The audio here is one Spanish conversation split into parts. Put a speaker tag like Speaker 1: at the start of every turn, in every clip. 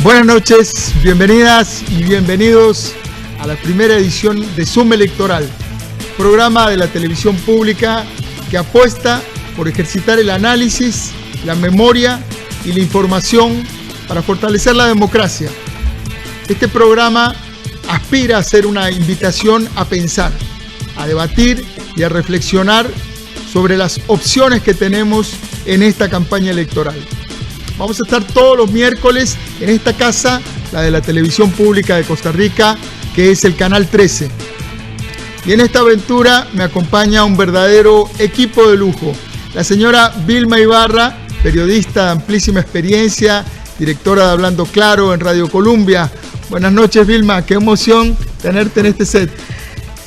Speaker 1: Buenas noches, bienvenidas y bienvenidos a la primera edición de Zoom Electoral, programa de la televisión pública que apuesta por ejercitar el análisis, la memoria y la información para fortalecer la democracia. Este programa aspira a ser una invitación a pensar, a debatir y a reflexionar sobre las opciones que tenemos en esta campaña electoral. Vamos a estar todos los miércoles en esta casa, la de la televisión pública de Costa Rica, que es el Canal 13. Y en esta aventura me acompaña un verdadero equipo de lujo. La señora Vilma Ibarra, periodista de amplísima experiencia, directora de Hablando Claro en Radio Colombia. Buenas noches, Vilma, qué emoción tenerte en este set.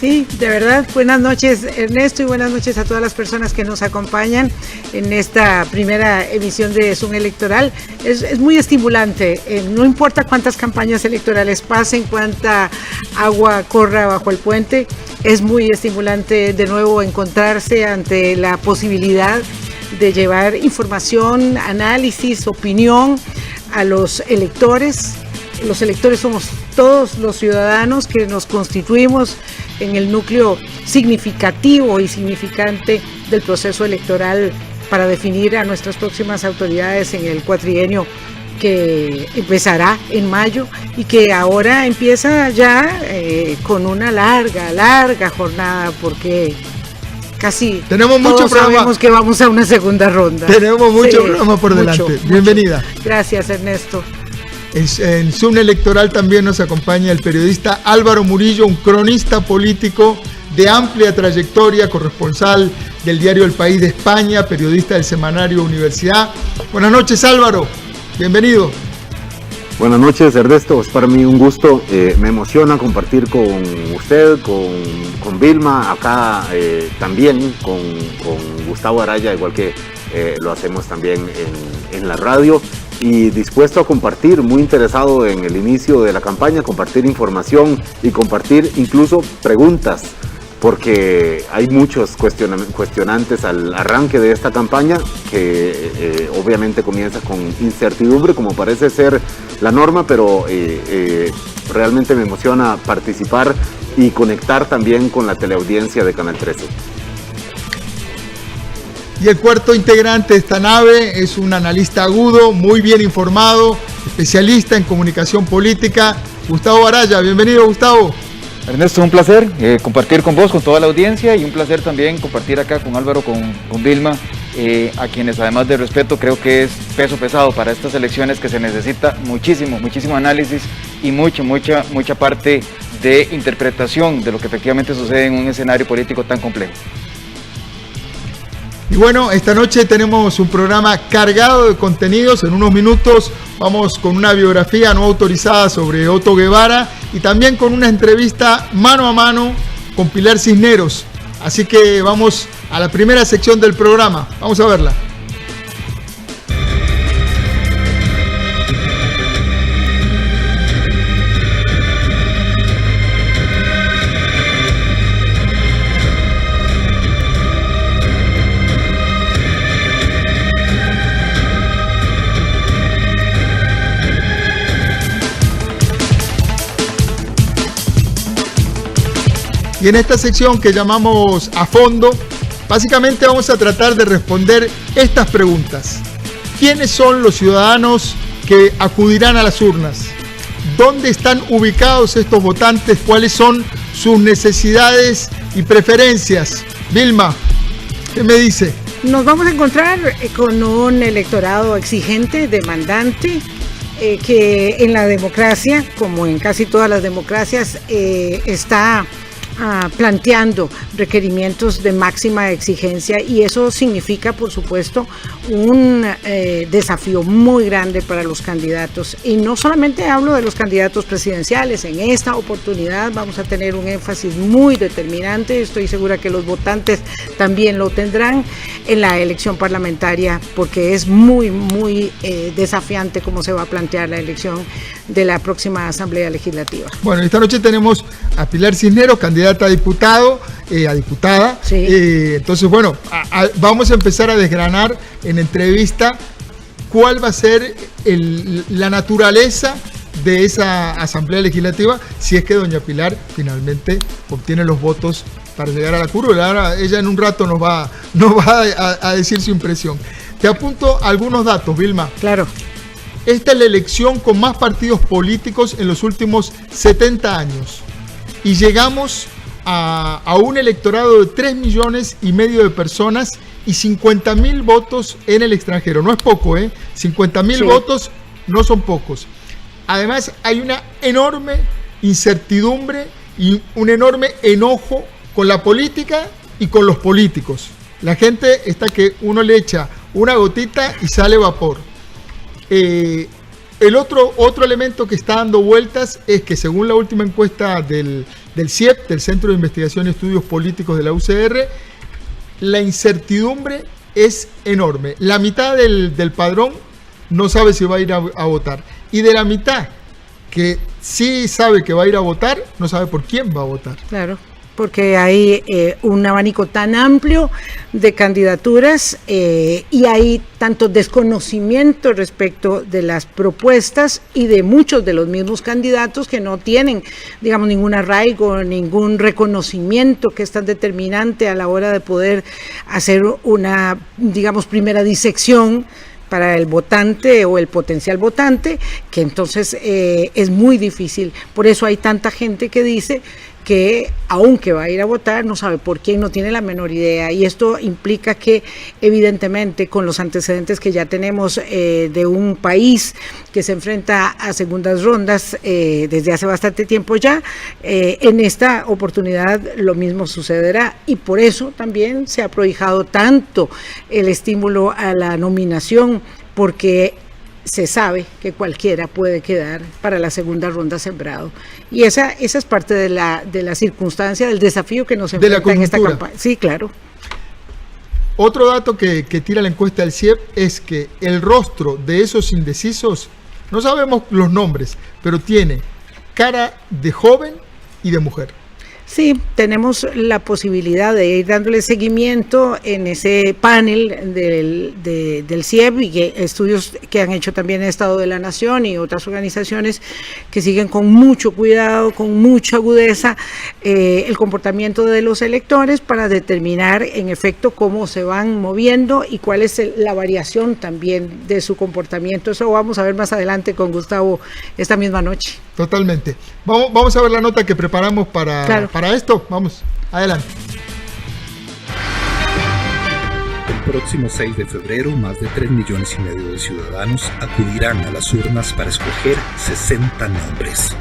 Speaker 2: Sí, de verdad, buenas noches Ernesto y buenas noches a todas las personas que nos acompañan en esta primera emisión de Zoom Electoral. Es muy estimulante, no importa cuántas campañas electorales pasen, cuánta agua corra bajo el puente, es muy estimulante de nuevo encontrarse ante la posibilidad de llevar información, análisis, opinión a los electores. Los electores somos todos los ciudadanos que nos constituimos en el núcleo significativo y significante del proceso electoral para definir a nuestras próximas autoridades en el cuatrienio que empezará en mayo y que ahora empieza ya con una larga jornada, porque casi
Speaker 1: tenemos mucho programa.
Speaker 2: Sabemos que vamos a una segunda ronda.
Speaker 1: Tenemos mucho programa por delante. Bienvenida.
Speaker 2: Gracias, Ernesto.
Speaker 1: En Zoom Electoral también nos acompaña el periodista Álvaro Murillo, un cronista político de amplia trayectoria, corresponsal del diario El País de España, periodista del semanario Universidad. Buenas noches, Álvaro. Bienvenido.
Speaker 3: Buenas noches, Ernesto. Es para mí un gusto. Me emociona compartir con usted, con Vilma, acá también con Gustavo Araya, igual que lo hacemos también en la radio. Y dispuesto a compartir, muy interesado en el inicio de la campaña, compartir información y compartir incluso preguntas, porque hay muchos cuestionantes al arranque de esta campaña que obviamente comienza con incertidumbre, como parece ser la norma, pero realmente me emociona participar y conectar también con la teleaudiencia de Canal 13.
Speaker 1: Y el cuarto integrante de esta nave es un analista agudo, muy bien informado, especialista en comunicación política, Gustavo Araya. Bienvenido, Gustavo.
Speaker 4: Ernesto, un placer compartir con vos, con toda la audiencia, y un placer también compartir acá con Álvaro, con Vilma, a quienes además de respeto creo que es peso pesado para estas elecciones, que se necesita muchísimo análisis y mucha parte de interpretación de lo que efectivamente sucede en un escenario político tan complejo.
Speaker 1: Y bueno, esta noche tenemos un programa cargado de contenidos. En unos minutos vamos con una biografía no autorizada sobre Otto Guevara y también con una entrevista mano a mano con Pilar Cisneros. Así que vamos a la primera sección del programa. Vamos a verla. Y en esta sección que llamamos A Fondo, básicamente vamos a tratar de responder estas preguntas. ¿Quiénes son los ciudadanos que acudirán a las urnas? ¿Dónde están ubicados estos votantes? ¿Cuáles son sus necesidades y preferencias? Vilma, ¿qué me dice?
Speaker 2: Nos vamos a encontrar con un electorado exigente, demandante, que en la democracia, como en casi todas las democracias, está planteando requerimientos de máxima exigencia, y eso significa, por supuesto, un desafío muy grande para los candidatos. Y no solamente hablo de los candidatos presidenciales, en esta oportunidad vamos a tener un énfasis muy determinante, estoy segura que los votantes también lo tendrán en la elección parlamentaria, porque es muy desafiante cómo se va a plantear la elección de la próxima Asamblea Legislativa.
Speaker 1: Bueno, esta noche tenemos a Pilar Cisneros, candidata a diputada.
Speaker 2: Sí.
Speaker 1: Entonces, bueno, vamos a empezar a desgranar en entrevista cuál va a ser la naturaleza de esa Asamblea Legislativa, si es que doña Pilar finalmente obtiene los votos para llegar a la curva. Ahora ella en un rato nos va a decir su impresión. Te apunto algunos datos, Vilma.
Speaker 2: Claro.
Speaker 1: Esta es la elección con más partidos políticos en los últimos 70 años. Y llegamos a un electorado de 3,5 millones de personas y 50.000 votos en el extranjero. No es poco, ¿eh? 50.000
Speaker 2: sí.
Speaker 1: votos no son pocos. Además, hay una enorme incertidumbre y un enorme enojo con la política y con los políticos. La gente está que uno le echa una gotita y sale vapor. El otro elemento que está dando vueltas es que según la última encuesta del CIEP, del Centro de Investigación y Estudios Políticos de la UCR, la incertidumbre es enorme. La mitad del padrón no sabe si va a ir a votar. Y de la mitad que sí sabe que va a ir a votar, no sabe por quién va a votar.
Speaker 2: Claro, porque hay un abanico tan amplio de candidaturas y hay tanto desconocimiento respecto de las propuestas y de muchos de los mismos candidatos que no tienen, digamos, ningún arraigo, ningún reconocimiento que es tan determinante a la hora de poder hacer una, digamos, primera disección para el votante o el potencial votante, que entonces es muy difícil. Por eso hay tanta gente que dice que aunque va a ir a votar, no sabe por quién, no tiene la menor idea. Y esto implica que, evidentemente, con los antecedentes que ya tenemos de un país que se enfrenta a segundas rondas desde hace bastante tiempo ya, en esta oportunidad lo mismo sucederá. Y por eso también se ha prohijado tanto el estímulo a la nominación, porque se sabe que cualquiera puede quedar para la segunda ronda sembrado. Y esa es parte de la circunstancia, del desafío que nos enfrenta en esta campaña. Sí, claro.
Speaker 1: Otro dato que tira la encuesta del CIEP es que el rostro de esos indecisos, no sabemos los nombres, pero tiene cara de joven y de mujer.
Speaker 2: Sí, tenemos la posibilidad de ir dándole seguimiento en ese panel del CIEP y estudios que han hecho también el Estado de la Nación y otras organizaciones que siguen con mucho cuidado, con mucha agudeza el comportamiento de los electores para determinar en efecto cómo se van moviendo y cuál es la variación también de su comportamiento. Eso vamos a ver más adelante con Gustavo esta misma noche.
Speaker 1: Totalmente. Vamos a ver la nota que preparamos para esto. Vamos, adelante.
Speaker 5: El próximo 6 de febrero, más de 3,5 millones de ciudadanos acudirán a las urnas para escoger 60 nombres.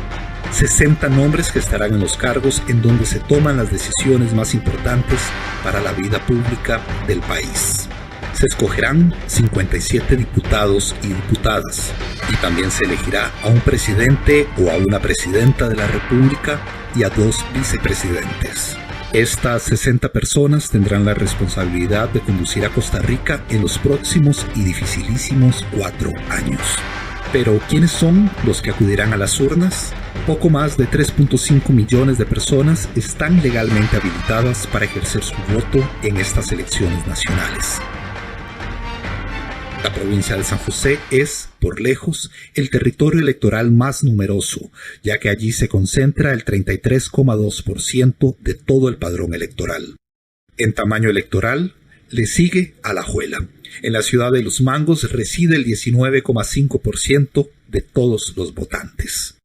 Speaker 5: 60 nombres que estarán en los cargos en donde se toman las decisiones más importantes para la vida pública del país. Se escogerán 57 diputados y diputadas y también se elegirá a un presidente o a una presidenta de la República y a 2 vicepresidentes. Estas 60 personas tendrán la responsabilidad de conducir a Costa Rica en los próximos y dificilísimos 4 años. Pero, ¿quiénes son los que acudirán a las urnas? Poco más de 3,5 millones de personas están legalmente habilitadas para ejercer su voto en estas elecciones nacionales. La provincia de San José es, por lejos, el territorio electoral más numeroso, ya que allí se concentra el 33,2% de todo el padrón electoral. En tamaño electoral, le sigue Alajuela. En la ciudad de Los Mangos reside el 19,5% de todos los votantes.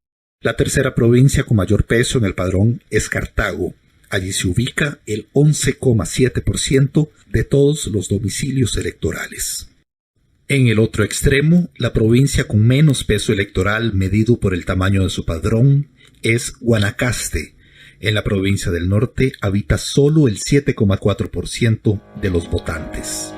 Speaker 5: La tercera provincia con mayor peso en el padrón es Cartago. Allí se ubica el 11,7% de todos los domicilios electorales. En el otro extremo, la provincia con menos peso electoral medido por el tamaño de su padrón es Guanacaste. En la provincia del norte habita solo el 7,4% de los votantes.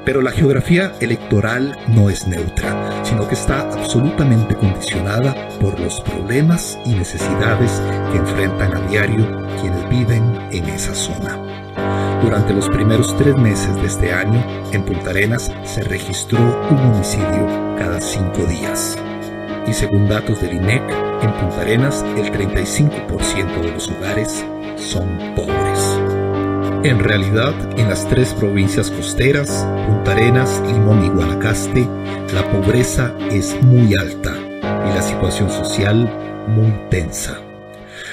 Speaker 5: Pero la geografía electoral no es neutra, sino que está absolutamente condicionada por los problemas y necesidades que enfrentan a diario quienes viven en esa zona. Durante los primeros 3 meses de este año, en Punta Arenas se registró un homicidio cada 5 días. Y según datos del INEC, en Punta Arenas el 35% de los hogares son pobres. En realidad, en las 3 provincias costeras, Punta Arenas, Limón y Guanacaste, la pobreza es muy alta y la situación social muy tensa.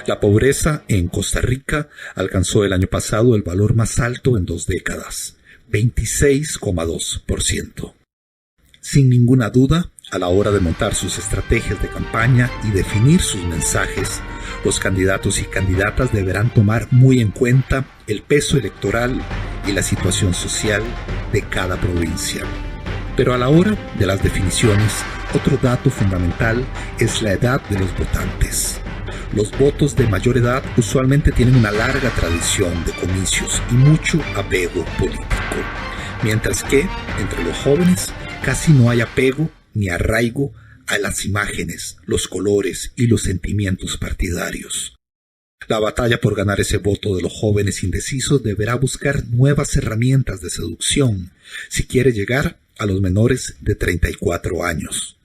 Speaker 5: La pobreza en Costa Rica alcanzó el año pasado el valor más alto en 2 décadas, 26,2%. Sin ninguna duda, a la hora de montar sus estrategias de campaña y definir sus mensajes, los candidatos y candidatas deberán tomar muy en cuenta el peso electoral y la situación social de cada provincia. Pero a la hora de las definiciones, otro dato fundamental es la edad de los votantes. Los votos de mayor edad usualmente tienen una larga tradición de comicios y mucho apego político, mientras que entre los jóvenes casi no hay apego ni arraigo a las imágenes, los colores y los sentimientos partidarios. La batalla por ganar ese voto de los jóvenes indecisos deberá buscar nuevas herramientas de seducción si quiere llegar a los menores de 34 años.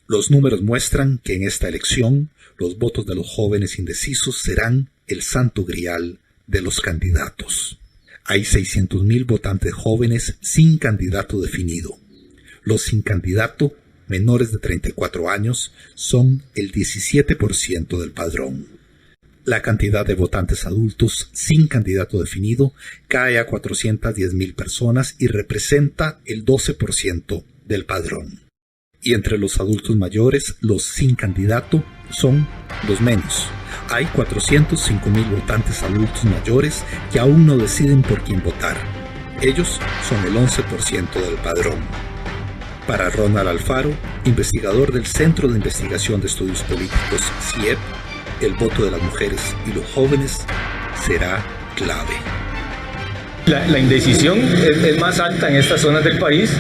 Speaker 5: Los números muestran que en esta elección los votos de los jóvenes indecisos serán el santo grial de los candidatos. Hay 600,000 votantes jóvenes sin candidato definido. Los sin candidato menores de 34 años son el 17% del padrón. La cantidad de votantes adultos sin candidato definido cae a 410,000 personas y representa el 12% del padrón. Y entre los adultos mayores, los sin candidato son los menos. Hay 405,000 votantes adultos mayores que aún no deciden por quién votar. Ellos son el 11% del padrón. Para Ronald Alfaro, investigador del Centro de Investigación de Estudios Políticos, CIEP, el voto de las mujeres y los jóvenes será clave.
Speaker 6: La indecisión es más alta en estas zonas del país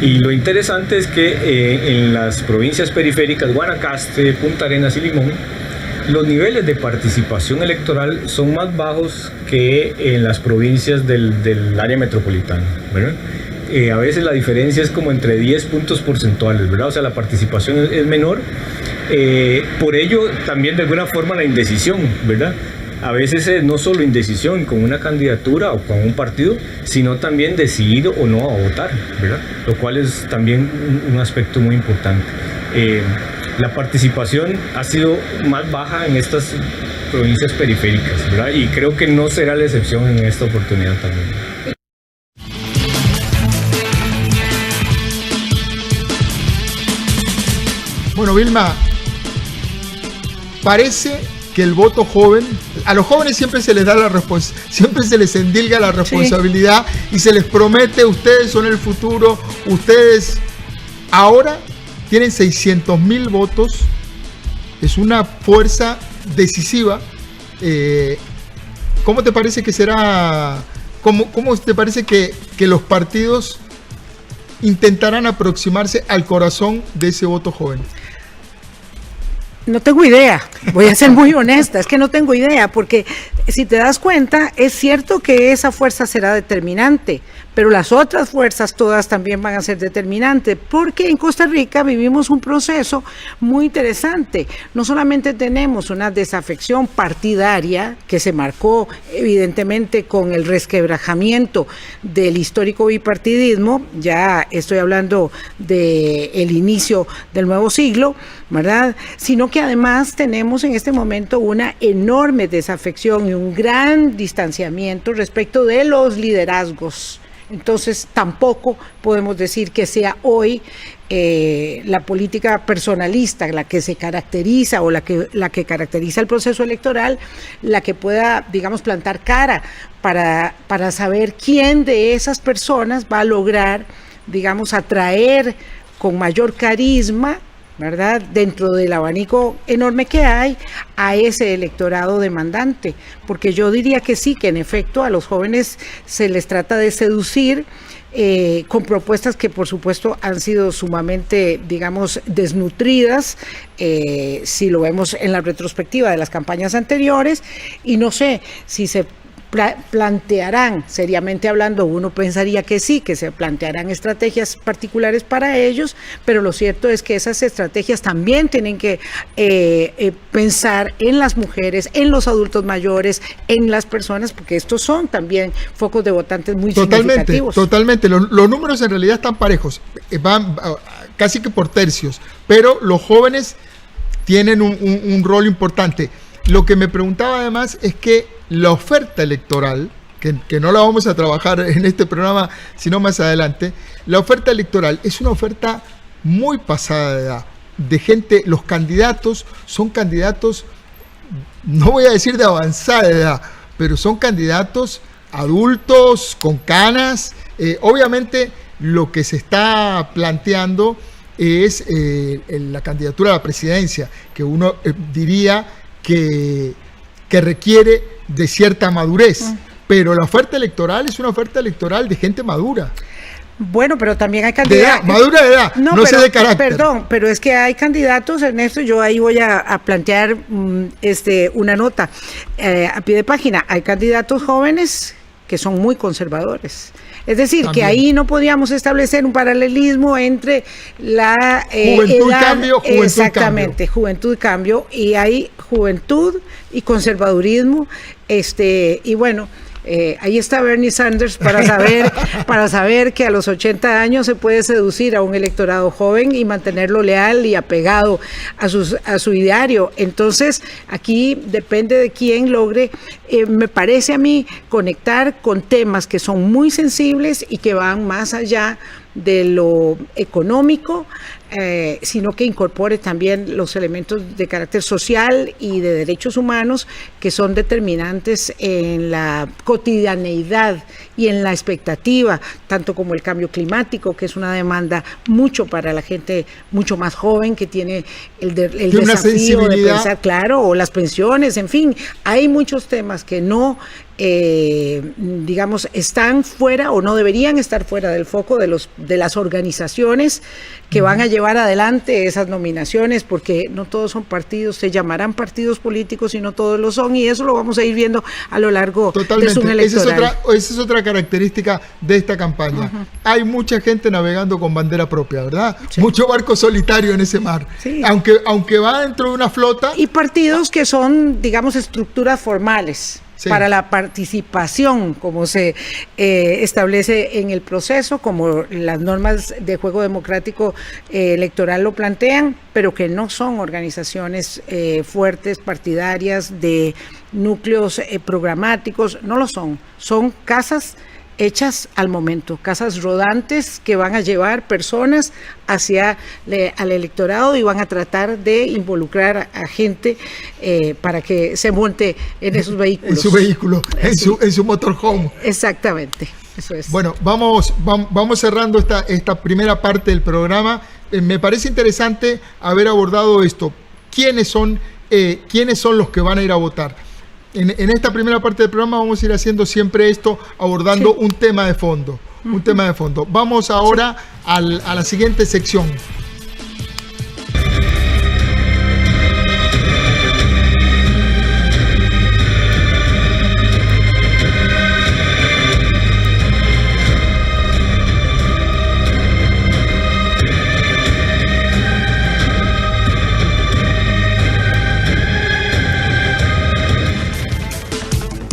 Speaker 6: y lo interesante es que en las provincias periféricas, Guanacaste, Punta Arenas y Limón, los niveles de participación electoral son más bajos que en las provincias del área metropolitana, ¿verdad? A veces la diferencia es como entre 10 puntos porcentuales, ¿verdad? O sea, la participación es menor. Por ello, también de alguna forma la indecisión, ¿verdad? A veces es no solo indecisión con una candidatura o con un partido, sino también decidir o no a votar, ¿verdad? Lo cual es también un aspecto muy importante. La participación ha sido más baja en estas provincias periféricas, ¿verdad? Y creo que no será la excepción en esta oportunidad también.
Speaker 1: Bueno, Vilma, parece que el voto joven, a los jóvenes siempre se les da siempre se les endilga la responsabilidad, sí, y se les promete, ustedes son el futuro, ustedes ahora tienen 600,000 votos, es una fuerza decisiva. ¿Cómo te parece que será, cómo te parece que los partidos intentarán aproximarse al corazón de ese voto joven?
Speaker 2: No tengo idea, voy a ser muy honesta, es que no tengo idea, porque si te das cuenta, es cierto que esa fuerza será determinante, pero las otras fuerzas todas también van a ser determinantes, porque en Costa Rica vivimos un proceso muy interesante. No solamente tenemos una desafección partidaria que se marcó evidentemente con el resquebrajamiento del histórico bipartidismo, ya estoy hablando del inicio del nuevo siglo, ¿verdad? Sino que además tenemos en este momento una enorme desafección y un gran distanciamiento respecto de los liderazgos. Entonces tampoco podemos decir que sea hoy la política personalista la que se caracteriza o la que caracteriza el proceso electoral, la que pueda, digamos, plantar cara para saber quién de esas personas va a lograr, digamos, atraer con mayor carisma, ¿verdad?, dentro del abanico enorme que hay, a ese electorado demandante, porque yo diría que sí, que en efecto a los jóvenes se les trata de seducir con propuestas que por supuesto han sido sumamente, digamos, desnutridas, si lo vemos en la retrospectiva de las campañas anteriores, y no sé si se plantearán, seriamente hablando, uno pensaría que sí, que se plantearán estrategias particulares para ellos, pero lo cierto es que esas estrategias también tienen que pensar en las mujeres, en los adultos mayores, en las personas, porque estos son también focos de votantes muy significativos.
Speaker 1: Totalmente. Los números en realidad están parejos, van casi que por tercios, pero los jóvenes tienen un rol importante. Lo que me preguntaba además es que la oferta electoral, que no la vamos a trabajar en este programa, sino más adelante, la oferta electoral es una oferta muy pasada de edad, de gente, los candidatos son candidatos, no voy a decir de avanzada edad, pero son candidatos adultos, con canas. Obviamente lo que se está planteando es la candidatura a la presidencia, que uno diría que requiere de cierta madurez, pero la oferta electoral es una oferta electoral de gente madura.
Speaker 2: Bueno, pero también hay candidatos.
Speaker 1: Madura de edad, no sé de carácter.
Speaker 2: Perdón, pero es que hay candidatos, Ernesto, yo ahí voy a plantear una nota a pie de página. Hay candidatos jóvenes que son muy conservadores. Es decir, también, que ahí no podíamos establecer un paralelismo entre la
Speaker 1: juventud edad, y cambio, juventud
Speaker 2: exactamente, y cambio. Juventud y cambio, y hay juventud y conservadurismo, y bueno, ahí está Bernie Sanders para saber que a los 80 años se puede seducir a un electorado joven y mantenerlo leal y apegado a su ideario. Entonces, aquí depende de quién logre, me parece a mí, conectar con temas que son muy sensibles y que van más allá de lo económico, sino que incorpore también los elementos de carácter social y de derechos humanos que son determinantes en la cotidianeidad y en la expectativa, tanto como el cambio climático, que es una demanda mucho para la gente mucho más joven, que tiene el desafío de pensar, claro, o las pensiones, en fin, hay muchos temas que no digamos, están fuera o no deberían estar fuera del foco de las organizaciones que van a llevar adelante esas nominaciones, porque no todos son partidos, se llamarán partidos políticos y no todos lo son, y eso lo vamos a ir viendo a lo largo de su electoral.
Speaker 1: Esa es otra característica de esta campaña. Hay mucha gente navegando con bandera propia, ¿verdad? Sí. Mucho barco solitario en ese mar, sí. aunque va dentro de una flota.
Speaker 2: Y partidos que son, digamos, estructuras formales. Sí. Para la participación, como se establece en el proceso, como las normas de juego democrático electoral lo plantean, pero que no son organizaciones fuertes, partidarias, de núcleos programáticos, no lo son. Son casas hechas al momento, casas rodantes que van a llevar personas hacia al electorado y van a tratar de involucrar a gente para que se monte en esos vehículos.
Speaker 1: En su vehículo, en su motorhome.
Speaker 2: Exactamente, eso es.
Speaker 1: Bueno, vamos cerrando esta primera parte del programa. Me parece interesante haber abordado esto. ¿Quiénes son los que van a ir a votar? En esta primera parte del programa vamos a ir haciendo siempre esto, abordando sí. un tema de fondo. Vamos ahora a la siguiente sección.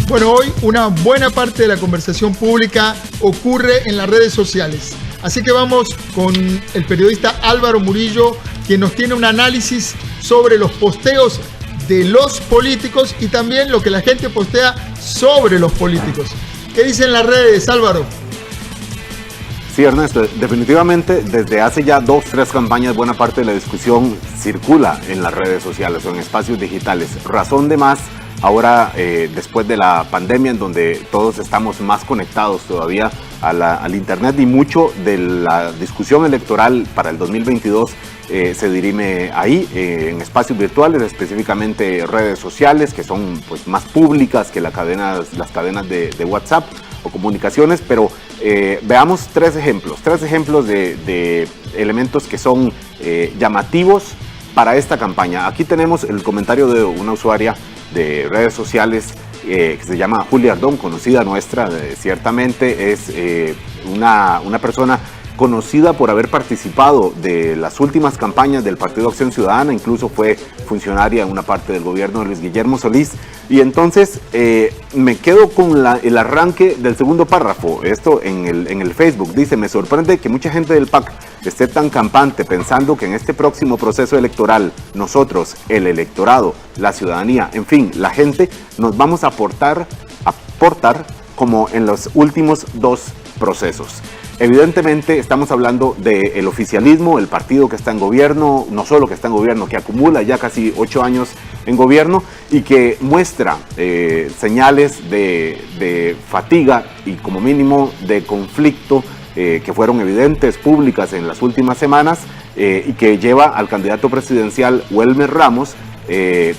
Speaker 1: Bueno, hoy una buena parte de la conversación pública ocurre en las redes sociales. Así que vamos con el periodista Álvaro Murillo, quien nos tiene un análisis sobre los posteos de los políticos y también lo que la gente postea sobre los políticos. ¿Qué dicen las redes, Álvaro?
Speaker 3: Sí, Ernesto, definitivamente desde hace ya 2-3 campañas buena parte de la discusión circula en las redes sociales o en espacios digitales. Razón de más ahora, después de la pandemia, en donde todos estamos más conectados todavía al internet, y mucho de la discusión electoral para el 2022 se dirime ahí, en espacios virtuales, específicamente redes sociales, que son pues más públicas que las cadenas de WhatsApp o comunicaciones. Pero veamos tres ejemplos de elementos que son llamativos para esta campaña. Aquí tenemos el comentario de una usuaria de redes sociales que se llama Julia Ardón, conocida nuestra, ciertamente es una persona conocida por haber participado de las últimas campañas del Partido Acción Ciudadana, incluso fue funcionaria en una parte del gobierno de Luis Guillermo Solís. Y entonces me quedo con el arranque del segundo párrafo, esto en el Facebook, dice: me sorprende que mucha gente del PAC esté tan campante pensando que en este próximo proceso electoral nosotros, el electorado, la ciudadanía, en fin, la gente, nos vamos a aportar como en los últimos dos procesos. Evidentemente estamos hablando del oficialismo, el partido que está en gobierno, no solo que está en gobierno, que acumula ya casi 8 años en gobierno y que muestra señales de fatiga y como mínimo de conflicto que fueron evidentes, públicas en las últimas semanas, y que lleva al candidato presidencial Welmer Ramos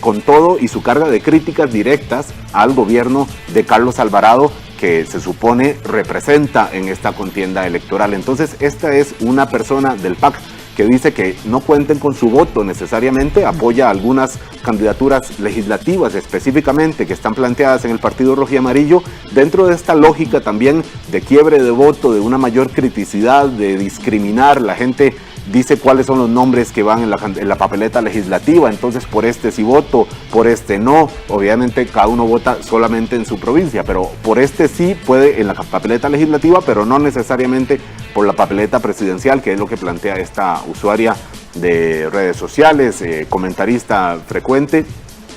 Speaker 3: con todo y su carga de críticas directas al gobierno de Carlos Alvarado, que se supone representa en esta contienda electoral. Entonces, esta es una persona del PAC que dice que no cuenten con su voto necesariamente, apoya algunas candidaturas legislativas específicamente que están planteadas en el Partido Rojo y Amarillo, dentro de esta lógica también de quiebre de voto, de una mayor criticidad, de discriminar. La gente dice cuáles son los nombres que van en la papeleta legislativa, entonces por este sí voto, por este no. Obviamente cada uno vota solamente en su provincia, pero por este sí puede en la papeleta legislativa, pero no necesariamente por la papeleta presidencial, que es lo que plantea esta usuaria de redes sociales, comentarista frecuente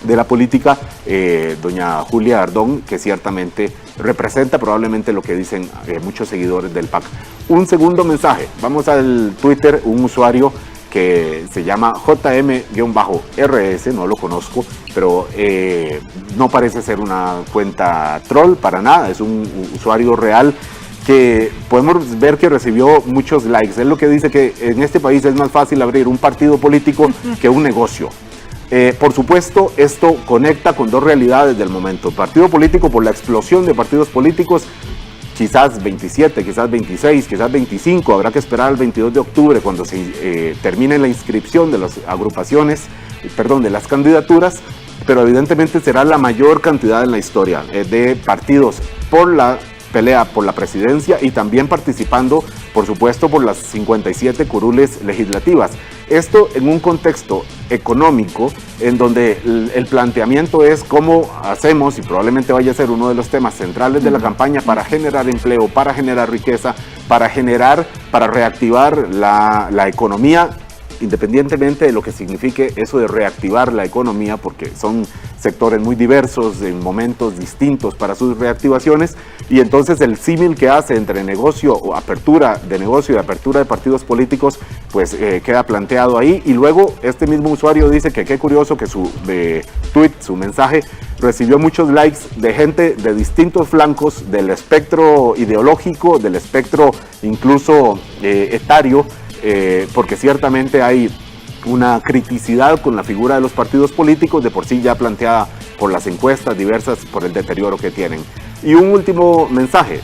Speaker 3: de la política, doña Julia Ardón, que ciertamente representa probablemente lo que dicen muchos seguidores del PAC. Un segundo mensaje, vamos al Twitter, un usuario que se llama JM-RS, no lo conozco, pero no parece ser una cuenta troll para nada, es un usuario real que podemos ver que recibió muchos likes. Es lo que dice, que en este país es más fácil abrir un partido político que un negocio. Por supuesto, esto conecta con dos realidades del momento. El partido político, por la explosión de partidos políticos, quizás 27, quizás 26, quizás 25, habrá que esperar al 22 de octubre cuando se termine la inscripción de las agrupaciones, de las candidaturas, pero evidentemente será la mayor cantidad en la historia de partidos por la pelea por la presidencia y también participando, por supuesto, por las 57 curules legislativas. Esto en un contexto económico en donde el planteamiento es cómo hacemos, y probablemente vaya a ser uno de los temas centrales de la campaña, para generar empleo, para generar riqueza, para reactivar la economía, independientemente de lo que signifique eso de reactivar la economía, porque son sectores muy diversos en momentos distintos para sus reactivaciones. Y entonces el símil que hace entre negocio o apertura de negocio y apertura de partidos políticos, pues queda planteado ahí. Y luego este mismo usuario dice que qué curioso que su tweet, su mensaje, recibió muchos likes de gente de distintos flancos del espectro ideológico, del espectro incluso etario, porque ciertamente hay una criticidad con la figura de los partidos políticos, de por sí ya planteada por las encuestas diversas, por el deterioro que tienen. Y un último mensaje,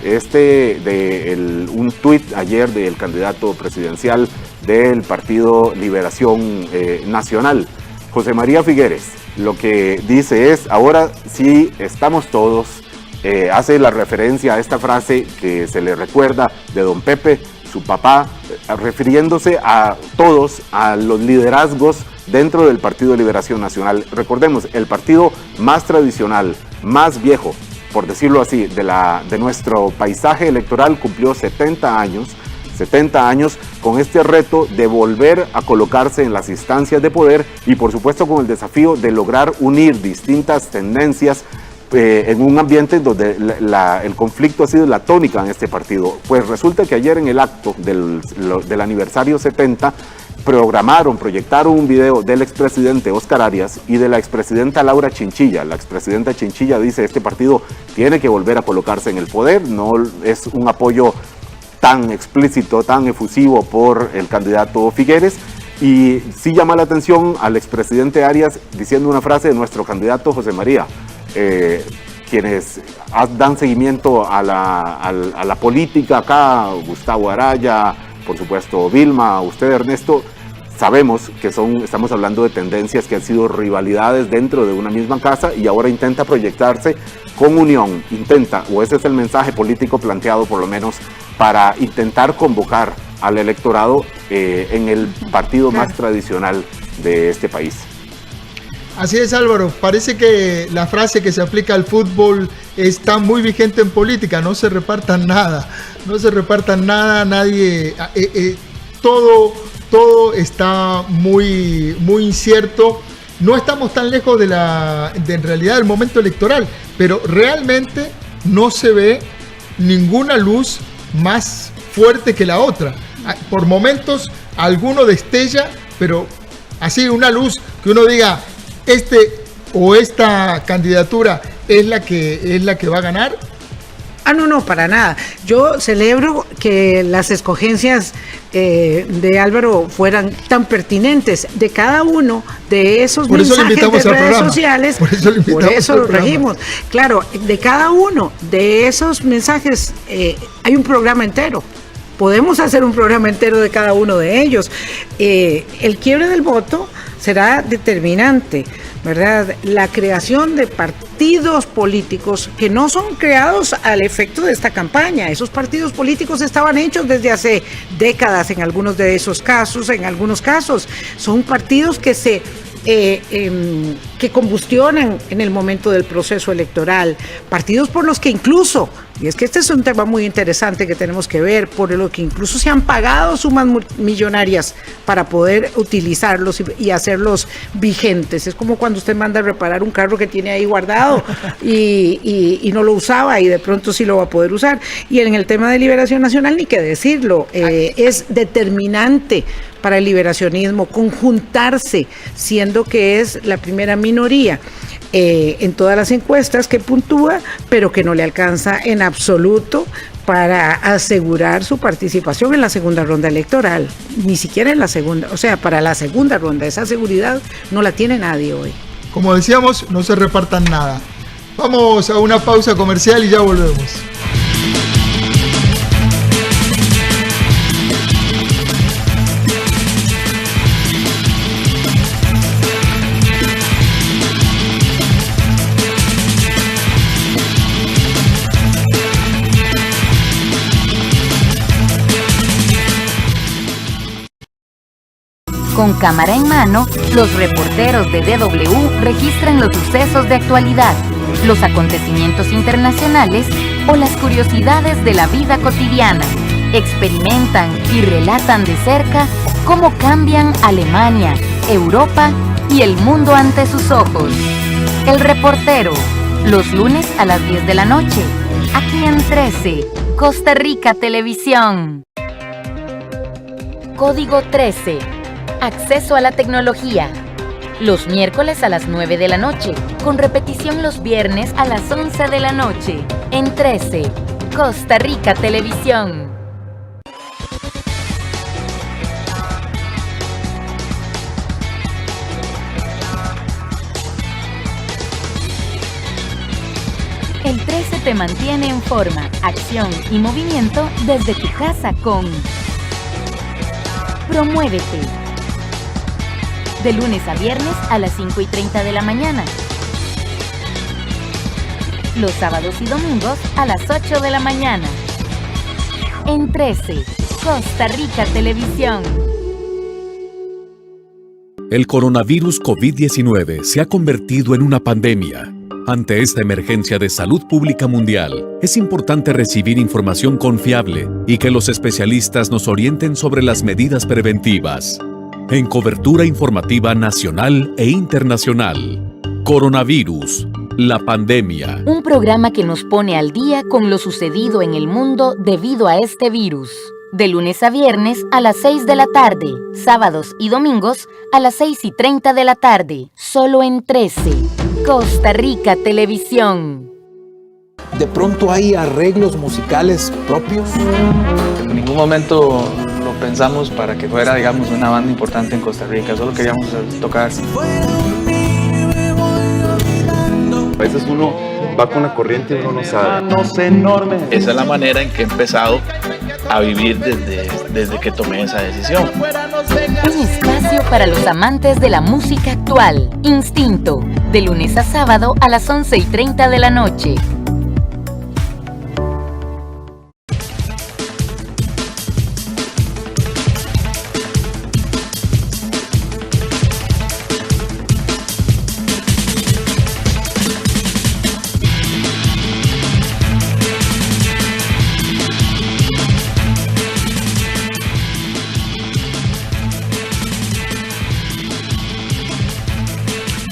Speaker 3: un tuit ayer del candidato presidencial del Partido Liberación Nacional, José María Figueres. Lo que dice es: ahora sí estamos todos, hace la referencia a esta frase que se le recuerda de don Pepe, su papá, refiriéndose a todos, a los liderazgos dentro del Partido de Liberación Nacional. Recordemos, el partido más tradicional, más viejo, por decirlo así, de nuestro paisaje electoral, cumplió 70 años con este reto de volver a colocarse en las instancias de poder y por supuesto con el desafío de lograr unir distintas tendencias en un ambiente donde el conflicto ha sido la tónica en este partido. Pues resulta que ayer en el acto del aniversario 70 proyectaron un video del expresidente Óscar Arias y de la expresidenta Laura Chinchilla. La expresidenta Chinchilla dice: este partido tiene que volver a colocarse en el poder, no es un apoyo tan explícito, tan efusivo por el candidato Figueres. Y sí llama la atención al expresidente Arias diciendo una frase de nuestro candidato José María. Quienes dan seguimiento a la política acá, Gustavo Araya, por supuesto Vilma, usted Ernesto, sabemos que estamos hablando de tendencias que han sido rivalidades dentro de una misma casa y ahora intenta proyectarse con unión, o ese es el mensaje político planteado por lo menos para intentar convocar al electorado en el partido más tradicional de este país.
Speaker 1: Así es, Álvaro, parece que la frase que se aplica al fútbol está muy vigente en política: no se repartan nada, nadie, todo está muy incierto. No estamos tan lejos de en realidad del momento electoral, pero realmente no se ve ninguna luz más fuerte que la otra. Por momentos alguno destella, pero así una luz que uno diga esta candidatura es la que va a ganar.
Speaker 2: No, para nada. Yo celebro que las escogencias de Álvaro fueran tan pertinentes de cada uno de esos mensajes de redes sociales. Por eso lo trajimos. Claro, de cada uno de esos mensajes hay un programa entero. Podemos hacer un programa entero de cada uno de ellos. El quiebre del voto será determinante, ¿verdad? La creación de partidos políticos que no son creados al efecto de esta campaña. Esos partidos políticos estaban hechos desde hace décadas en algunos de esos casos. En algunos casos son partidos que que combustionan en el momento del proceso electoral, partidos por los que incluso, y es que este es un tema muy interesante que tenemos que ver, por lo que incluso se han pagado sumas millonarias para poder utilizarlos y hacerlos vigentes. Es como cuando usted manda a reparar un carro que tiene ahí guardado y no lo usaba y de pronto sí lo va a poder usar. Y en el tema de Liberación Nacional, ni que decirlo, es determinante para el liberacionismo conjuntarse, siendo que es la primera minoría en todas las encuestas que puntúa, pero que no le alcanza en absoluto para asegurar su participación en la segunda ronda electoral, ni siquiera en la segunda, o sea, para la segunda ronda. Esa seguridad no la tiene nadie hoy.
Speaker 1: Como decíamos, no se repartan nada. Vamos a una pausa comercial y ya volvemos.
Speaker 7: Con cámara en mano, los reporteros de DW registran los sucesos de actualidad, los acontecimientos internacionales o las curiosidades de la vida cotidiana. Experimentan y relatan de cerca cómo cambian Alemania, Europa y el mundo ante sus ojos. El Reportero, los lunes a las 10 de la noche, aquí en 13, Costa Rica Televisión. Código 13. Acceso a la tecnología. Los miércoles a las 9 de la noche, con repetición los viernes a las 11 de la noche, en 13, Costa Rica Televisión. El 13 te mantiene en forma, acción y movimiento desde tu casa con Promuévete. De lunes a viernes a las 5:30 de la mañana. Los sábados y domingos a las 8 de la mañana. En 13, Costa Rica Televisión.
Speaker 8: El coronavirus COVID-19 se ha convertido en una pandemia. Ante esta emergencia de salud pública mundial, es importante recibir información confiable y que los especialistas nos orienten sobre las medidas preventivas. En cobertura informativa nacional e internacional. Coronavirus, la pandemia.
Speaker 7: Un programa que nos pone al día con lo sucedido en el mundo debido a este virus. De lunes a viernes a las 6 de la tarde, sábados y domingos a las 6:30 de la tarde, solo en 13, Costa Rica Televisión.
Speaker 9: ¿De pronto hay arreglos musicales propios?
Speaker 10: En ningún momento lo pensamos para que fuera, digamos, una banda importante en Costa Rica, solo queríamos tocar.
Speaker 11: A veces uno va con la corriente y uno no sabe.
Speaker 12: Esa es la manera en que he empezado a vivir desde que tomé esa decisión.
Speaker 7: Un espacio para los amantes de la música actual. Instinto, de lunes a sábado a las 11:30 de la noche.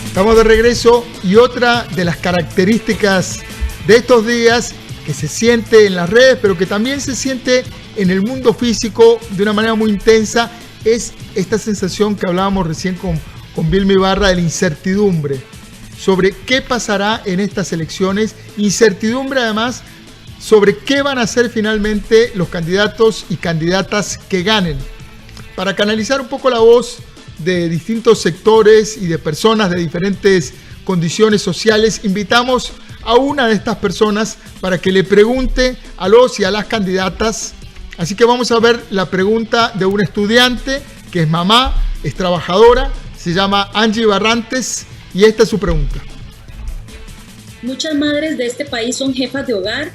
Speaker 1: Estamos de regreso y otra de las características de estos días que se siente en las redes, pero que también se siente en el mundo físico de una manera muy intensa, es esta sensación que hablábamos recién con Vilma Ibarra de la incertidumbre sobre qué pasará en estas elecciones, incertidumbre además sobre qué van a hacer finalmente los candidatos y candidatas que ganen. Para canalizar un poco la voz de distintos sectores y de personas de diferentes condiciones sociales, invitamos a una de estas personas para que le pregunte a los y a las candidatas. Así que vamos a ver la pregunta de un estudiante que es mamá, es trabajadora, se llama Angie Barrantes y esta es su pregunta.
Speaker 13: Muchas madres de este país son jefas de hogar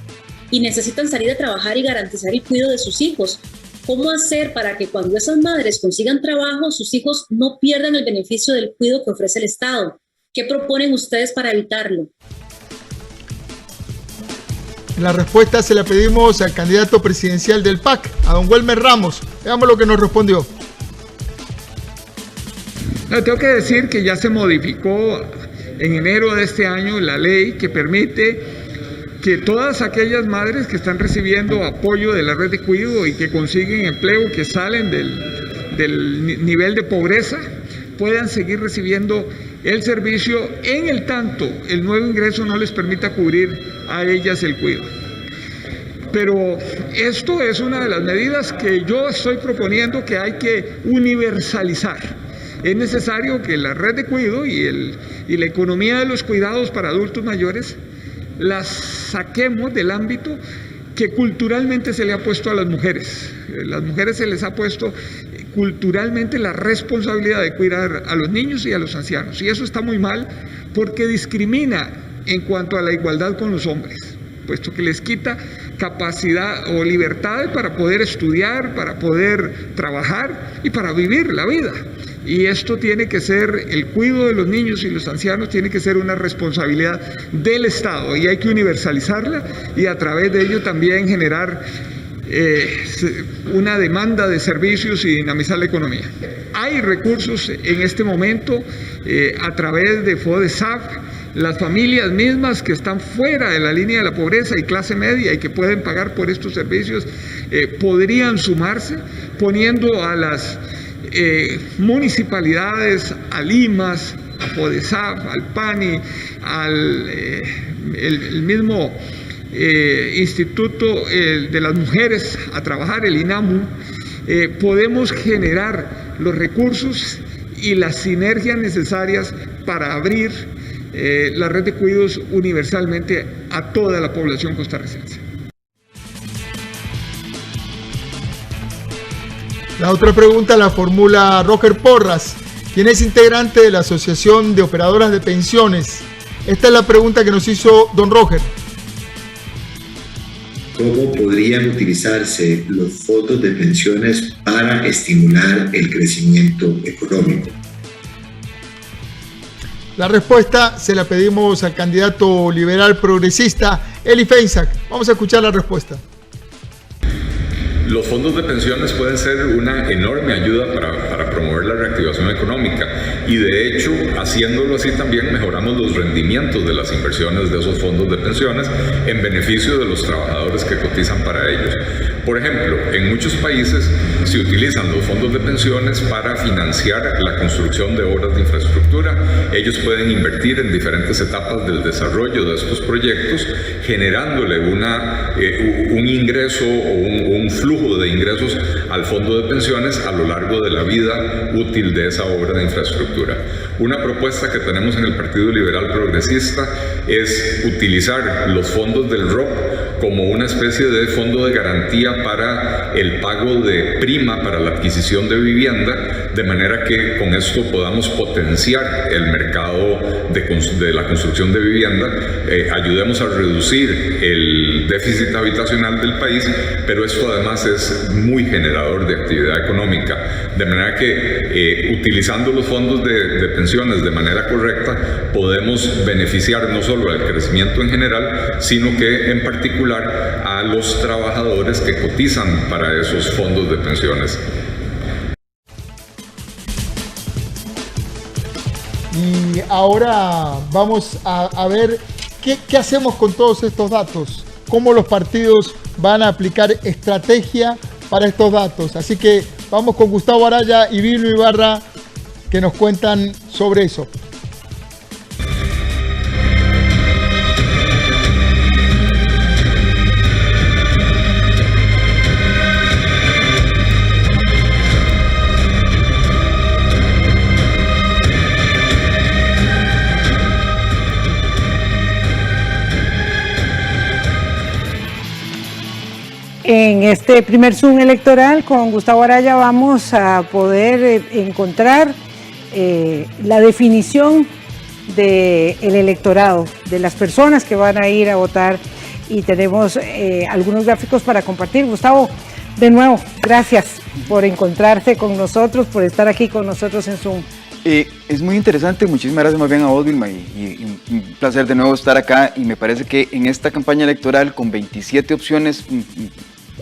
Speaker 13: y necesitan salir a trabajar y garantizar el cuidado de sus hijos. ¿Cómo hacer para que cuando esas madres consigan trabajo, sus hijos no pierdan el beneficio del cuidado que ofrece el Estado? ¿Qué proponen ustedes para evitarlo?
Speaker 1: La respuesta se la pedimos al candidato presidencial del PAC, a don Welmer Ramos. Veamos lo que nos respondió.
Speaker 14: Tengo que decir que ya se modificó en enero de este año la ley que permite que todas aquellas madres que están recibiendo apoyo de la red de cuidado y que consiguen empleo, que salen del nivel de pobreza, puedan seguir recibiendo el servicio en el tanto el nuevo ingreso no les permita cubrir a ellas el cuidado. Pero esto es una de las medidas que yo estoy proponiendo que hay que universalizar. Es necesario que la red de cuidado y la economía de los cuidados para adultos mayores las saquemos del ámbito que culturalmente se le ha puesto a las mujeres. Las mujeres se les ha puesto culturalmente la responsabilidad de cuidar a los niños y a los ancianos. Y eso está muy mal porque discrimina en cuanto a la igualdad con los hombres, puesto que les quita capacidad o libertad para poder estudiar, para poder trabajar y para vivir la vida. Y esto tiene que ser, el cuidado de los niños y los ancianos tiene que ser una responsabilidad del Estado y hay que universalizarla y a través de ello también generar una demanda de servicios y dinamizar la economía. Hay recursos en este momento a través de FODESAF. Las familias mismas que están fuera de la línea de la pobreza y clase media y que pueden pagar por estos servicios podrían sumarse poniendo a las municipalidades, a Limas, a FODESAF, al PANI, el mismo Instituto de las Mujeres a trabajar, el INAMU, podemos generar los recursos y las sinergias necesarias para abrir la red de cuidados universalmente a toda la población costarricense.
Speaker 1: La otra pregunta la formula Roger Porras, quien es integrante de la Asociación de Operadoras de Pensiones. Esta es la pregunta que nos hizo don Roger.
Speaker 15: ¿Cómo podrían utilizarse los fondos de pensiones para estimular el crecimiento económico?
Speaker 1: La respuesta se la pedimos al candidato liberal progresista, Eli Feinsack. Vamos a escuchar la respuesta.
Speaker 16: Los fondos de pensiones pueden ser una enorme ayuda para promover la reactivación económica y de hecho, haciéndolo así también mejoramos los rendimientos de las inversiones de esos fondos de pensiones en beneficio de los trabajadores que cotizan para ellos. Por ejemplo, en muchos países se utilizan los fondos de pensiones para financiar la construcción de obras de infraestructura. Ellos pueden invertir en diferentes etapas del desarrollo de estos proyectos, generándole un ingreso o un flujo flujo de ingresos al fondo de pensiones a lo largo de la vida útil de esa obra de infraestructura. Una propuesta que tenemos en el Partido Liberal Progresista es utilizar los fondos del ROP como una especie de fondo de garantía para el pago de prima para la adquisición de vivienda, de manera que con esto podamos potenciar el mercado de la construcción de vivienda, ayudemos a reducir el déficit habitacional del país, pero esto además es muy generador de actividad económica, de manera que utilizando los fondos de pensiones de manera correcta podemos beneficiar no solo al crecimiento en general, sino que en particular a los trabajadores que cotizan para esos fondos de pensiones.
Speaker 1: Y ahora vamos a ver qué hacemos con todos estos datos, cómo los partidos van a aplicar estrategia para estos datos. Así que vamos con Gustavo Araya y Vilma Ibarra, que nos cuentan sobre eso.
Speaker 2: En este primer Zoom electoral con Gustavo Araya vamos a poder encontrar la definición del electorado, de las personas que van a ir a votar, y tenemos algunos gráficos para compartir. Gustavo, de nuevo, gracias por encontrarte con nosotros, por estar aquí con nosotros en Zoom.
Speaker 4: Es muy interesante, muchísimas gracias más bien a vos, Vilma, y un placer de nuevo estar acá, y me parece que en esta campaña electoral con 27 opciones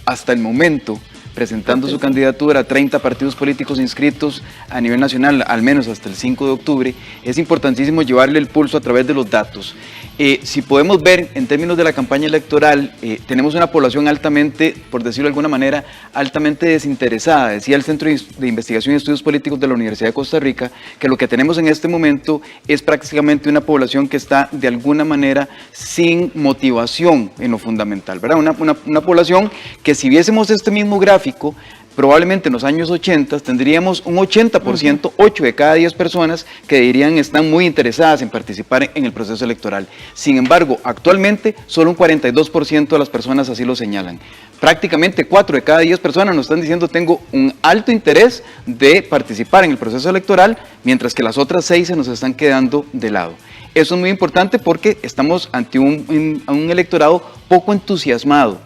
Speaker 4: hasta el momento, presentando su candidatura a 30 partidos políticos inscritos a nivel nacional, al menos hasta el 5 de octubre, es importantísimo llevarle el pulso a través de los datos. Si podemos ver en términos de la campaña electoral, tenemos una población altamente, por decirlo de alguna manera, altamente desinteresada. Decía el Centro de Investigación y Estudios Políticos de la Universidad de Costa Rica que lo que tenemos en este momento es prácticamente una población que está de alguna manera sin motivación en lo fundamental, ¿verdad? Una población que, si viésemos este mismo gráfico, probablemente en los años 80 tendríamos un 80%, 8 de cada 10 personas que dirían están muy interesadas en participar en el proceso electoral. Sin embargo, actualmente solo un 42% de las personas así lo señalan. Prácticamente 4 de cada 10 personas nos están diciendo tengo un alto interés de participar en el proceso electoral, mientras que las otras 6 se nos están quedando de lado. Eso es muy importante porque estamos ante un electorado poco entusiasmado,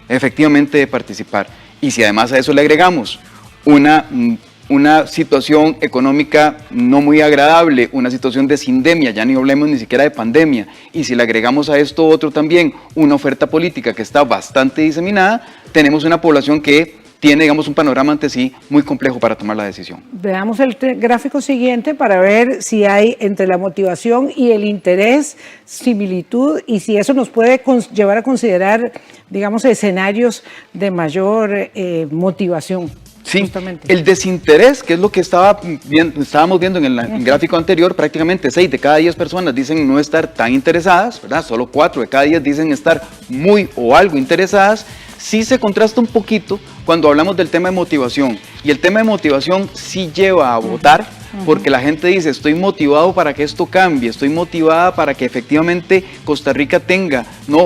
Speaker 4: efectivamente, de participar. Y si además a eso le agregamos una situación económica no muy agradable, una situación de sindemia, ya ni hablemos ni siquiera de pandemia, y si le agregamos a esto otro también, una oferta política que está bastante diseminada, tenemos una población que tiene, digamos, un panorama ante sí muy complejo para tomar la decisión.
Speaker 2: Veamos el gráfico siguiente para ver si hay entre la motivación y el interés similitud, y si eso nos puede llevar a considerar, digamos, escenarios de mayor motivación.
Speaker 4: Sí,
Speaker 2: justamente.
Speaker 4: El desinterés, que es lo que estábamos viendo en el gráfico anterior, prácticamente 6 de cada 10 personas dicen no estar tan interesadas, ¿verdad? Solo 4 de cada 10 dicen estar muy o algo interesadas. Sí se contrasta un poquito cuando hablamos del tema de motivación, y el tema de motivación sí lleva a votar, porque la gente dice estoy motivado para que esto cambie, estoy motivada para que efectivamente Costa Rica tenga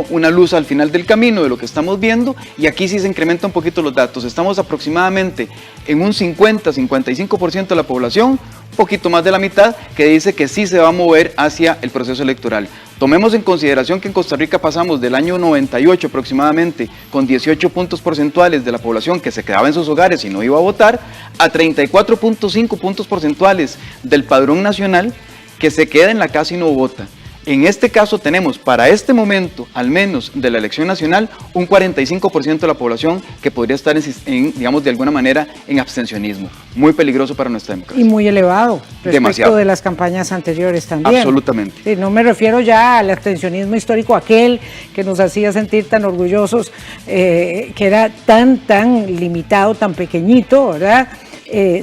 Speaker 4: una luz al final del camino de lo que estamos viendo, y aquí sí se incrementan un poquito los datos. Estamos aproximadamente en un 50-55% de la población, un poquito más de la mitad, que dice que sí se va a mover hacia el proceso electoral. Tomemos en consideración que en Costa Rica pasamos del año 98 aproximadamente, con 18 puntos porcentuales de la población que se quedaba en sus hogares y no iba a votar, a 34.5 puntos porcentuales del padrón nacional que se queda en la casa y no vota. En este caso tenemos para este momento, al menos de la elección nacional, un 45% de la población que podría estar digamos, de alguna manera en abstencionismo. Muy peligroso para nuestra democracia.
Speaker 2: Y muy elevado respecto
Speaker 4: demasiado
Speaker 2: de las campañas anteriores también.
Speaker 4: Absolutamente.
Speaker 2: Sí, no me refiero ya al abstencionismo histórico, aquel que nos hacía sentir tan orgullosos, que era tan limitado, tan pequeñito, ¿verdad?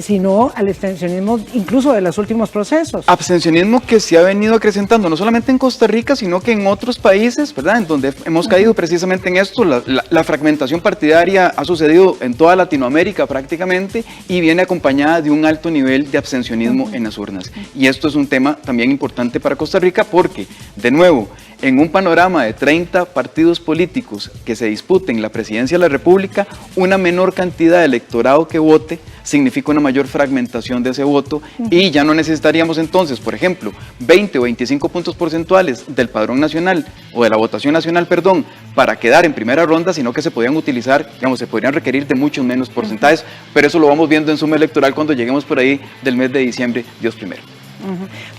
Speaker 2: sino al abstencionismo incluso de los últimos procesos.
Speaker 4: Abstencionismo que se ha venido acrecentando no solamente en Costa Rica, sino que en otros países, ¿verdad? En donde hemos caído precisamente en esto. La fragmentación partidaria ha sucedido en toda Latinoamérica prácticamente y viene acompañada de un alto nivel de abstencionismo en las urnas. Y esto es un tema también importante para Costa Rica porque, de nuevo, en un panorama de 30 partidos políticos que se disputen la presidencia de la República, una menor cantidad de electorado que vote significa una mayor fragmentación de ese voto y ya no necesitaríamos entonces, por ejemplo, 20 o 25 puntos porcentuales del padrón nacional o de la votación nacional, perdón, para quedar en primera ronda, sino que se podrían utilizar, digamos, se podrían requerir de muchos menos porcentajes, pero eso lo vamos viendo en suma electoral cuando lleguemos por ahí del mes de diciembre, Dios primero.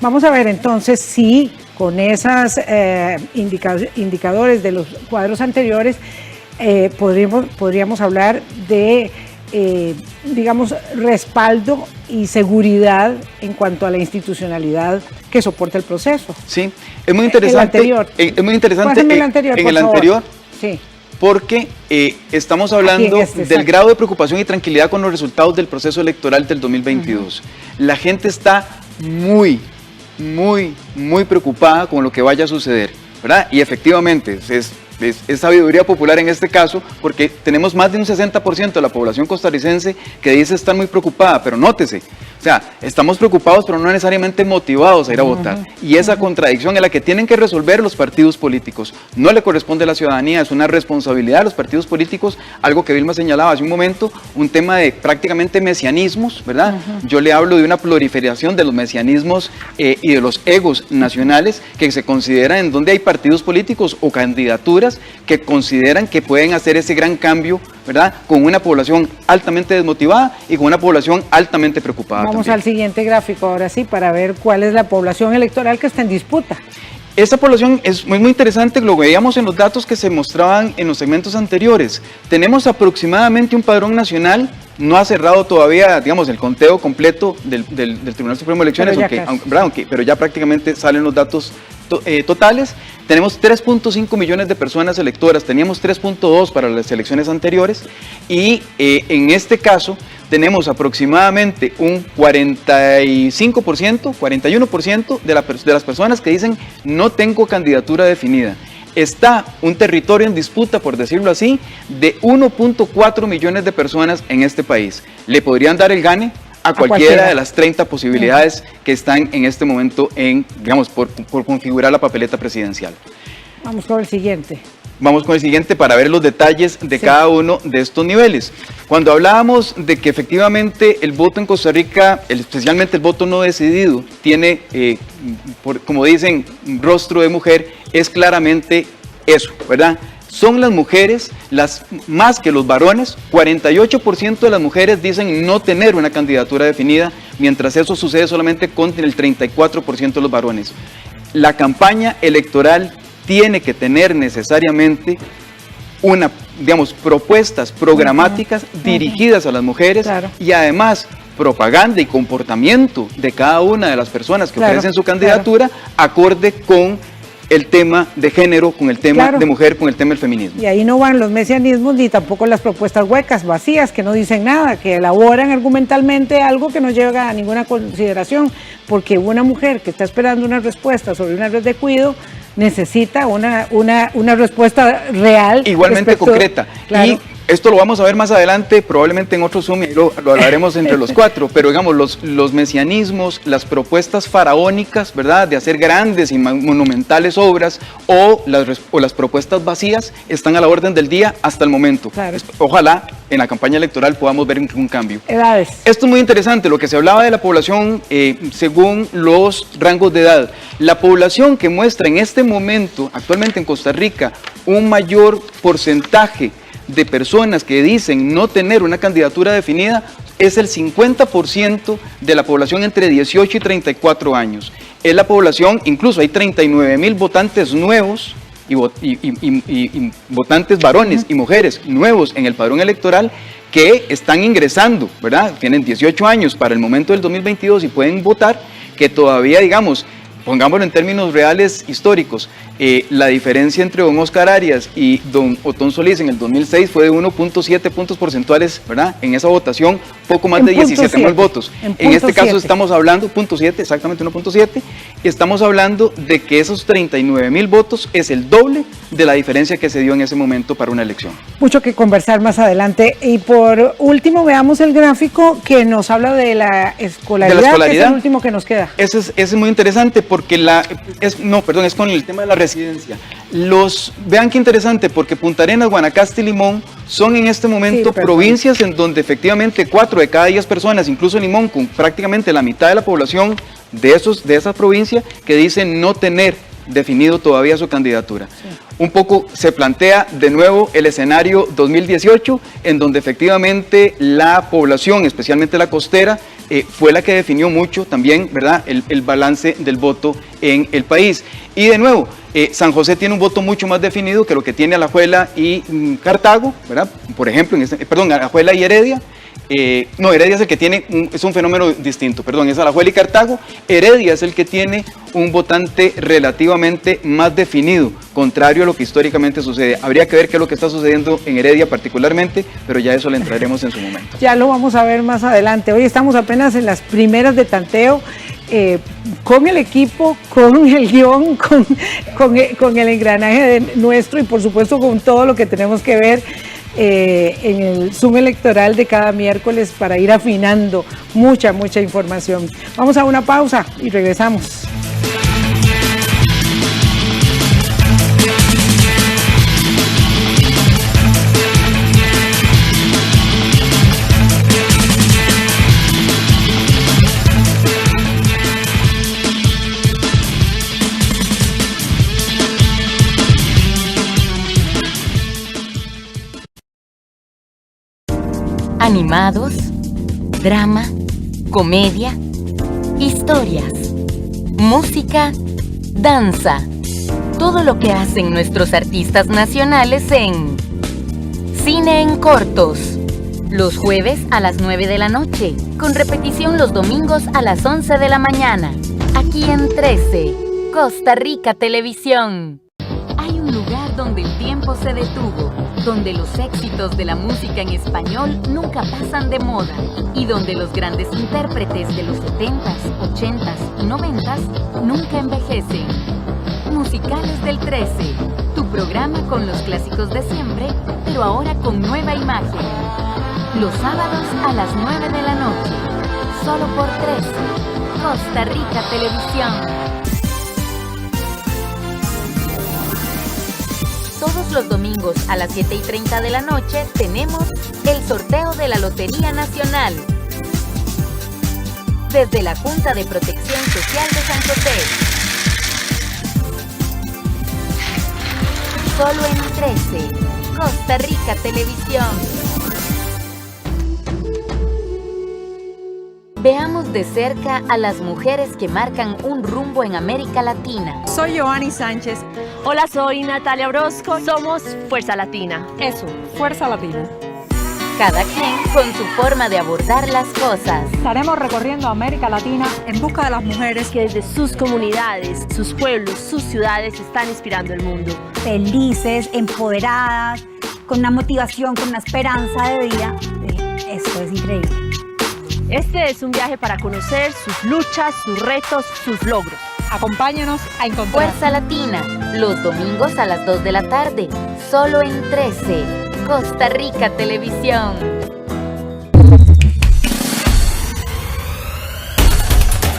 Speaker 2: Vamos a ver entonces si con esos indicadores de los cuadros anteriores podríamos hablar de, digamos, respaldo y seguridad en cuanto a la institucionalidad que soporta el proceso.
Speaker 4: Sí, es muy interesante. Es muy interesante
Speaker 2: en el anterior. Sí.
Speaker 4: Porque estamos hablando del grado de preocupación y tranquilidad con los resultados del proceso electoral del 2022. La gente está muy preocupada con lo que vaya a suceder, ¿verdad? Y efectivamente, es sabiduría popular en este caso, porque tenemos más de un 60% de la población costarricense que dice estar muy preocupada, pero nótese, o sea, estamos preocupados pero no necesariamente motivados a ir a votar, y esa contradicción es la que tienen que resolver los partidos políticos, no le corresponde a la ciudadanía, es una responsabilidad de los partidos políticos, algo que Vilma señalaba hace un momento, un tema de prácticamente mesianismos, ¿verdad? Yo le hablo de una proliferación de los mesianismos y de los egos nacionales que se consideran en donde hay partidos políticos o candidaturas que consideran que pueden hacer ese gran cambio, ¿verdad? Con una población altamente desmotivada y con una población altamente preocupada.
Speaker 2: Vamos al siguiente gráfico ahora sí para ver cuál es la población electoral que está en disputa.
Speaker 4: Esta población es muy interesante, lo veíamos en los datos que se mostraban en los segmentos anteriores. Tenemos aproximadamente un padrón nacional, no ha cerrado todavía, digamos, el conteo completo del Tribunal Supremo de Elecciones, pero ya prácticamente salen los datos totales. Tenemos 3.5 millones de personas electoras, teníamos 3.2 para las elecciones anteriores y en este caso tenemos aproximadamente un 45%, 41% de las personas que dicen no tengo candidatura definida. Está un territorio en disputa, por decirlo así, de 1.4 millones de personas en este país. Le podrían dar el gane a cualquiera de las 30 posibilidades que están en este momento en, digamos, por configurar la papeleta presidencial.
Speaker 2: Vamos con el siguiente.
Speaker 4: Vamos con el siguiente para ver los detalles de cada uno de estos niveles. Cuando hablábamos de que efectivamente el voto en Costa Rica, especialmente el voto no decidido, tiene, como dicen, rostro de mujer, es claramente eso, ¿verdad? Son las mujeres, más que los varones, 48% de las mujeres dicen no tener una candidatura definida, mientras eso sucede solamente con el 34% de los varones. La campaña electoral tiene que tener necesariamente propuestas programáticas dirigidas a las mujeres y además propaganda y comportamiento de cada una de las personas que ofrecen su candidatura acorde con el tema de género, con el tema de mujer, con el tema del feminismo.
Speaker 2: Y ahí no van los mesianismos ni tampoco las propuestas huecas, vacías, que no dicen nada, que elaboran argumentalmente algo que no llega a ninguna consideración, porque una mujer que está esperando una respuesta sobre una red de cuidado necesita una respuesta real.
Speaker 4: Igualmente concreta. Y esto lo vamos a ver más adelante, probablemente en otro Zoom, y lo hablaremos entre los cuatro, pero digamos, los mesianismos, las propuestas faraónicas, ¿verdad?, de hacer grandes y monumentales obras, o las propuestas vacías, están a la orden del día hasta el momento. Ojalá en la campaña electoral podamos ver un cambio.
Speaker 2: Edades.
Speaker 4: Esto es muy interesante, lo que se hablaba de la población según los rangos de edad. La población que muestra en este momento, actualmente en Costa Rica, un mayor porcentaje de personas que dicen no tener una candidatura definida es el 50% de la población entre 18 y 34 años. Es la población, incluso hay 39,000 votantes nuevos y votantes varones y mujeres nuevos en el padrón electoral que están ingresando, ¿verdad? Tienen 18 años para el momento del 2022 y pueden votar, que todavía, digamos, pongámoslo en términos reales históricos, la diferencia entre don Oscar Arias y don Otón Solís en el 2006 fue de 1.7 puntos porcentuales, ¿verdad? En esa votación, poco más de 17,000 votos. En este caso estamos hablando, 0.7, exactamente 1.7, y estamos hablando de que esos 39,000 votos es el doble de la diferencia que se dio en ese momento para una elección.
Speaker 2: Mucho que conversar más adelante. Y por último, veamos el gráfico que nos habla de la escolaridad, que es el último que nos queda.
Speaker 4: Ese es muy interesante porque es con el tema de la residencia. Vean qué interesante, porque Punta Arenas, Guanacaste y Limón son en este momento provincias en donde efectivamente 4 de cada 10 personas, incluso Limón, con prácticamente la mitad de la población de esa provincia, que dicen no tener definido todavía su candidatura. Sí. Un poco se plantea de nuevo el escenario 2018, en donde efectivamente la población, especialmente la costera, fue la que definió mucho también, ¿verdad?, el balance del voto en el país. Y de nuevo, San José tiene un voto mucho más definido que lo que tiene Alajuela y Cartago, ¿verdad? Por ejemplo, Alajuela y Heredia. Heredia es el que tiene, es un fenómeno distinto, es Alajuela y Cartago. Heredia es el que tiene un votante relativamente más definido, contrario a lo que históricamente sucede. Habría que ver qué es lo que está sucediendo en Heredia particularmente, pero ya eso le entraremos en su momento.
Speaker 2: Ya lo vamos a ver más adelante. Hoy estamos apenas en las primeras de tanteo, con el equipo, con el guión, con el engranaje nuestro y por supuesto con todo lo que tenemos que ver en el Zoom electoral de cada miércoles para ir afinando mucha información. Vamos a una pausa y regresamos.
Speaker 7: Animados, drama, comedia, historias, música, danza. Todo lo que hacen nuestros artistas nacionales en Cine en Cortos. Los jueves a las 9 de la noche, con repetición los domingos a las 11 de la mañana. Aquí en 13, Costa Rica Televisión. Hay un lugar donde el tiempo se detuvo, donde los éxitos de la música en español nunca pasan de moda y donde los grandes intérpretes de los 70s, 80s y 90s nunca envejecen. Musicales del 13, tu programa con los clásicos de siempre, pero ahora con nueva imagen. Los sábados a las 9 de la noche, solo por 13, Costa Rica Televisión. Todos los domingos a las 7:30 de la noche tenemos el sorteo de la Lotería Nacional. Desde la Junta de Protección Social de San José. Solo en 13, Costa Rica Televisión. Veamos de cerca a las mujeres que marcan un rumbo en América Latina.
Speaker 17: Soy Joanny Sánchez.
Speaker 18: Hola, soy Natalia Orozco. Somos Fuerza Latina.
Speaker 17: Eso, Fuerza Latina.
Speaker 7: Cada quien con su forma de abordar las cosas.
Speaker 17: Estaremos recorriendo América Latina en busca de las mujeres
Speaker 18: que desde sus comunidades, sus pueblos, sus ciudades están inspirando el mundo.
Speaker 19: Felices, empoderadas, con una motivación, con una esperanza de vida. Esto es increíble.
Speaker 18: Este es un viaje para conocer sus luchas, sus retos, sus logros.
Speaker 17: Acompáñanos a encontrar
Speaker 7: Fuerza Latina, los domingos a las 2 de la tarde, solo en 13, Costa Rica Televisión.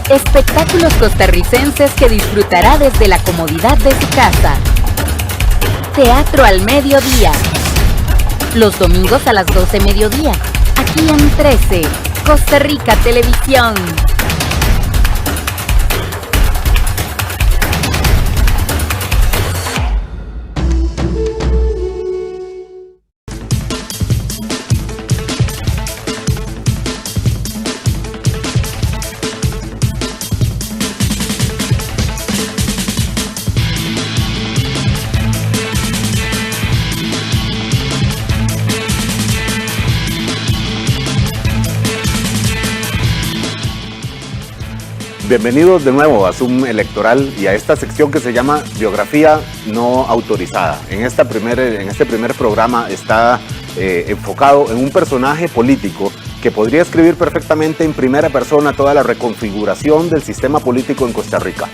Speaker 7: Espectáculos costarricenses que disfrutará desde la comodidad de su casa. Teatro al mediodía, los domingos a las 12 mediodía, aquí en 13, Costa Rica Televisión.
Speaker 3: Bienvenidos de nuevo a Zoom Electoral y a esta sección que se llama Biografía no autorizada. En este primer programa está enfocado en un personaje político que podría escribir perfectamente en primera persona toda la reconfiguración del sistema político en Costa Rica.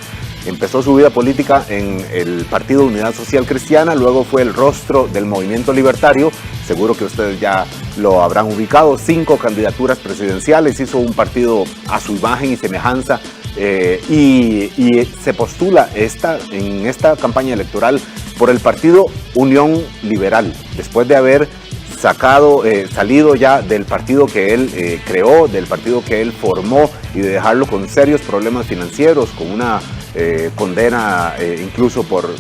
Speaker 3: Empezó su vida política en el Partido Unidad Social Cristiana, luego fue el rostro del Movimiento Libertario, seguro que ustedes ya lo habrán ubicado, 5 candidaturas presidenciales, hizo un partido a su imagen y semejanza y se postula en esta campaña electoral por el Partido Unión Liberal, después de haber salido ya del partido que él creó, del partido que él formó y de dejarlo con serios problemas financieros, con una condena incluso por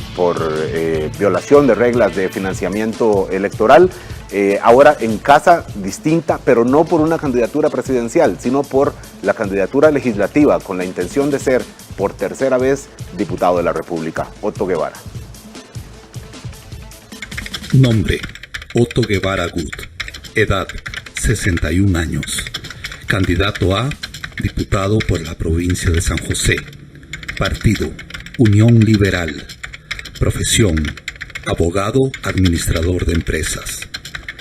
Speaker 3: violación de reglas de financiamiento electoral. Ahora en casa distinta, pero no por una candidatura presidencial, sino por la candidatura legislativa, con la intención de ser por tercera vez diputado de la República. Otto Guevara.
Speaker 5: Nombre: Otto Guevara Gut. Edad: 61 años. Candidato a diputado por la provincia de San José. Partido: Unión Liberal. Profesión: abogado, administrador de empresas.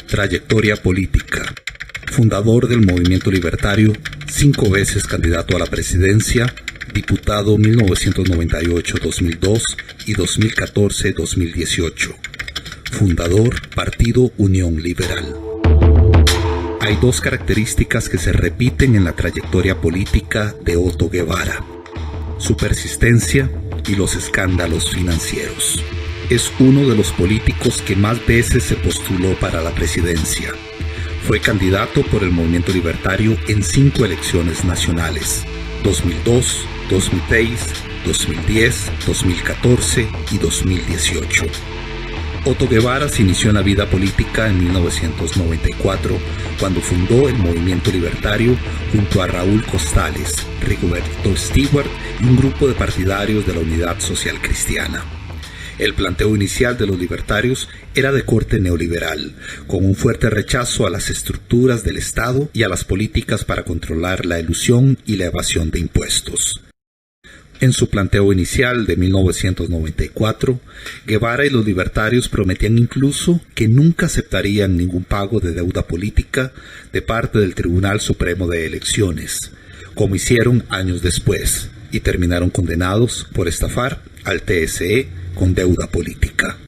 Speaker 5: Trayectoria política: fundador del Movimiento Libertario, 5 veces candidato a la presidencia, diputado 1998-2002 y 2014-2018. Fundador Partido Unión Liberal. Hay 2 características que se repiten en la trayectoria política de Otto Guevara: su persistencia y los escándalos financieros. Es uno de los políticos que más veces se postuló para la presidencia. Fue candidato por el Movimiento Libertario en 5 elecciones nacionales: 2002, 2006, 2010, 2014 y 2018. Otto Guevara se inició en la vida política en 1994, cuando fundó el Movimiento Libertario junto a Raúl Costales, Rigoberto Stewart y un grupo de partidarios de la Unidad Social Cristiana. El planteo inicial de los libertarios era de corte neoliberal, con un fuerte rechazo a las estructuras del Estado y a las políticas para controlar la elusión y la evasión de impuestos. En su planteo inicial de 1994, Guevara y los libertarios prometían incluso que nunca aceptarían ningún pago de deuda política de parte del Tribunal Supremo de Elecciones, como hicieron años después, y terminaron condenados por estafar al TSE con deuda política.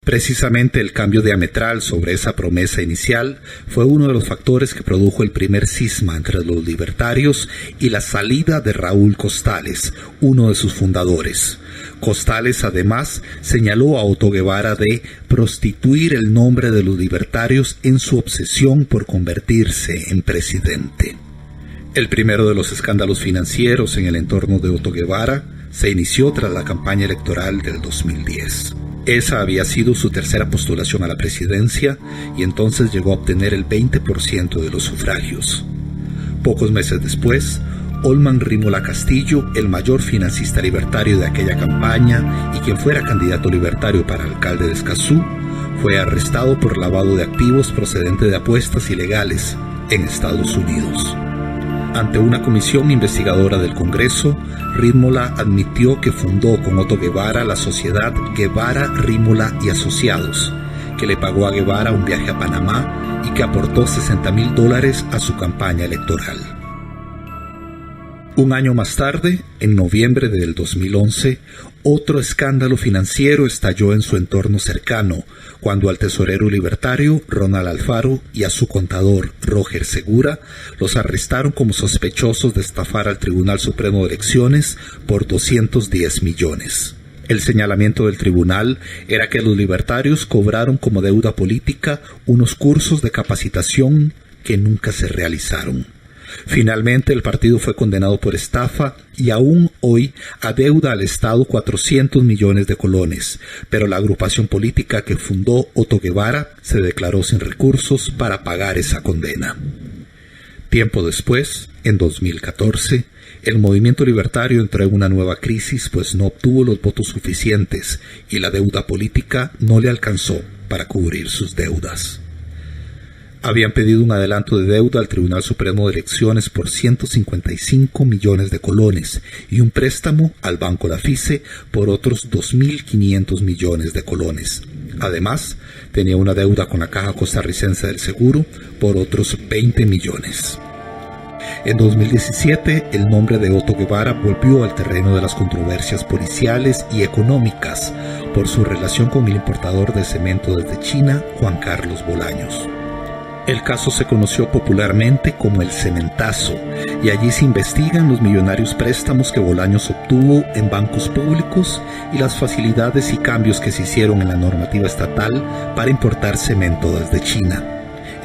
Speaker 5: Precisamente el cambio diametral sobre esa promesa inicial fue uno de los factores que produjo el primer cisma entre los libertarios y la salida de Raúl Costales, uno de sus fundadores. Costales además señaló a Otto Guevara de prostituir el nombre de los libertarios en su obsesión por convertirse en presidente. El primero de los escándalos financieros en el entorno de Otto Guevara se inició tras la campaña electoral del 2010. Esa había sido su tercera postulación a la presidencia y entonces llegó a obtener el 20% de los sufragios. Pocos meses después, Olman Rímola Castillo, el mayor financista libertario de aquella campaña y quien fuera candidato libertario para alcalde de Escazú, fue arrestado por lavado de activos procedente de apuestas ilegales en Estados Unidos. Ante una comisión investigadora del Congreso, Rímola admitió que fundó con Otto Guevara la sociedad Guevara, Rímola y Asociados, que le pagó a Guevara un viaje a Panamá y que aportó $60,000 a su campaña electoral. Un año más tarde, en noviembre del 2011, otro escándalo financiero estalló en su entorno cercano, cuando al tesorero libertario Ronald Alfaro y a su contador Roger Segura los arrestaron como sospechosos de estafar al Tribunal Supremo de Elecciones por 210 millones. El señalamiento del tribunal era que los libertarios cobraron como deuda política unos cursos de capacitación que nunca se realizaron. Finalmente, el partido fue condenado por estafa y aún hoy adeuda al Estado 400 millones de colones, pero la agrupación política que fundó Otto Guevara se declaró sin recursos para pagar esa condena. Tiempo después, en 2014, el movimiento libertario entró en una nueva crisis pues no obtuvo los votos suficientes y la deuda política no le alcanzó para cubrir sus deudas. Habían pedido un adelanto de deuda al Tribunal Supremo de Elecciones por 155 millones de colones y un préstamo al Banco Lafice por otros 2.500 millones de colones. Además, tenía una deuda con la Caja Costarricense del Seguro por otros 20 millones. En 2017, el nombre de Otto Guevara volvió al terreno de las controversias policiales y económicas por su relación con el importador de cemento desde China, Juan Carlos Bolaños. El caso se conoció popularmente como el Cementazo, y allí se investigan los millonarios préstamos que Bolaños obtuvo en bancos públicos y las facilidades y cambios que se hicieron en la normativa estatal para importar cemento desde China.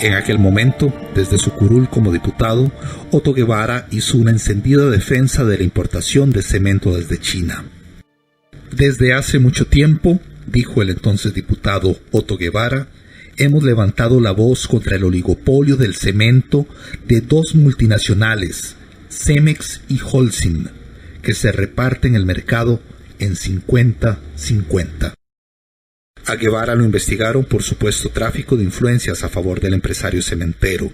Speaker 5: En aquel momento, desde su curul como diputado, Otto Guevara hizo una encendida defensa de la importación de cemento desde China. Desde hace mucho tiempo, dijo el entonces diputado Otto Guevara, hemos levantado la voz contra el oligopolio del cemento de dos multinacionales, Cemex y Holcim, que se reparten el mercado en 50-50. A Guevara lo investigaron por supuesto tráfico de influencias a favor del empresario cementero.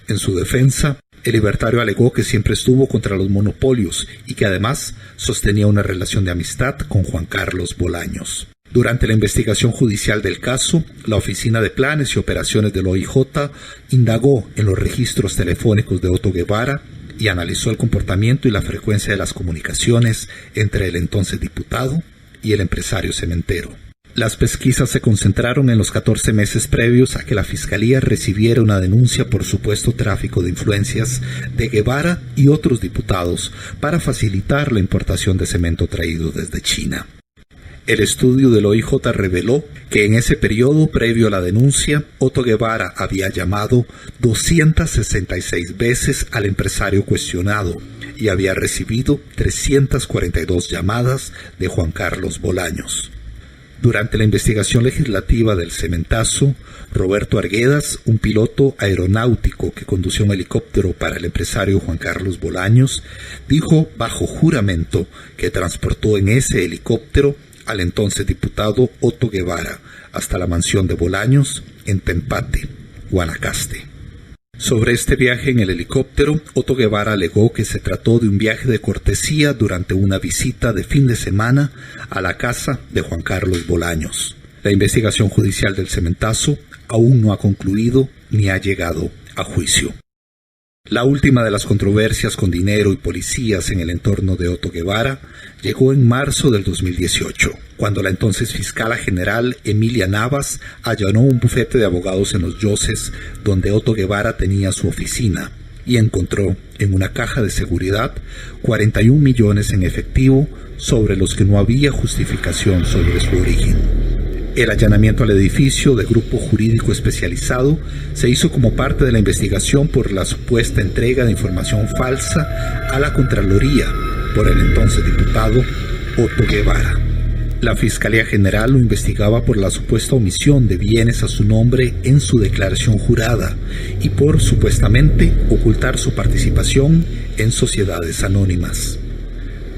Speaker 5: En su defensa, el libertario alegó que siempre estuvo contra los monopolios y que además sostenía una relación de amistad con Juan Carlos Bolaños. Durante la investigación judicial del caso, la Oficina de Planes y Operaciones del OIJ indagó en los registros telefónicos de Otto Guevara y analizó el comportamiento y la frecuencia de las comunicaciones entre el entonces diputado y el empresario cementero. Las pesquisas se concentraron en los 14 meses previos a que la Fiscalía recibiera una denuncia por supuesto tráfico de influencias de Guevara y otros diputados para facilitar la importación de cemento traído desde China. El estudio del OIJ reveló que en ese periodo previo a la denuncia, Otto Guevara había llamado 266 veces al empresario cuestionado y había recibido 342 llamadas de Juan Carlos Bolaños. Durante la investigación legislativa del Cementazo, Roberto Arguedas, un piloto aeronáutico que condució un helicóptero para el empresario Juan Carlos Bolaños, dijo bajo juramento que transportó en ese helicóptero al entonces diputado Otto Guevara hasta la mansión de Bolaños en Tempate, Guanacaste. Sobre este viaje en el helicóptero, Otto Guevara alegó que se trató de un viaje de cortesía durante una visita de fin de semana a la casa de Juan Carlos Bolaños. La investigación judicial del Cementazo aún no ha concluido ni ha llegado a juicio. La última de las controversias con dinero y policías en el entorno de Otto Guevara llegó en marzo del 2018, cuando la entonces fiscala general Emilia Navas allanó un bufete de abogados en Los Yoses, donde Otto Guevara tenía su oficina, y encontró en una caja de seguridad 41 millones en efectivo sobre los que no había justificación sobre su origen. El allanamiento al edificio de Grupo Jurídico Especializado se hizo como parte de la investigación por la supuesta entrega de información falsa a la Contraloría por el entonces diputado Otto Guevara. La Fiscalía General lo investigaba por la supuesta omisión de bienes a su nombre en su declaración jurada y por supuestamente ocultar su participación en sociedades anónimas.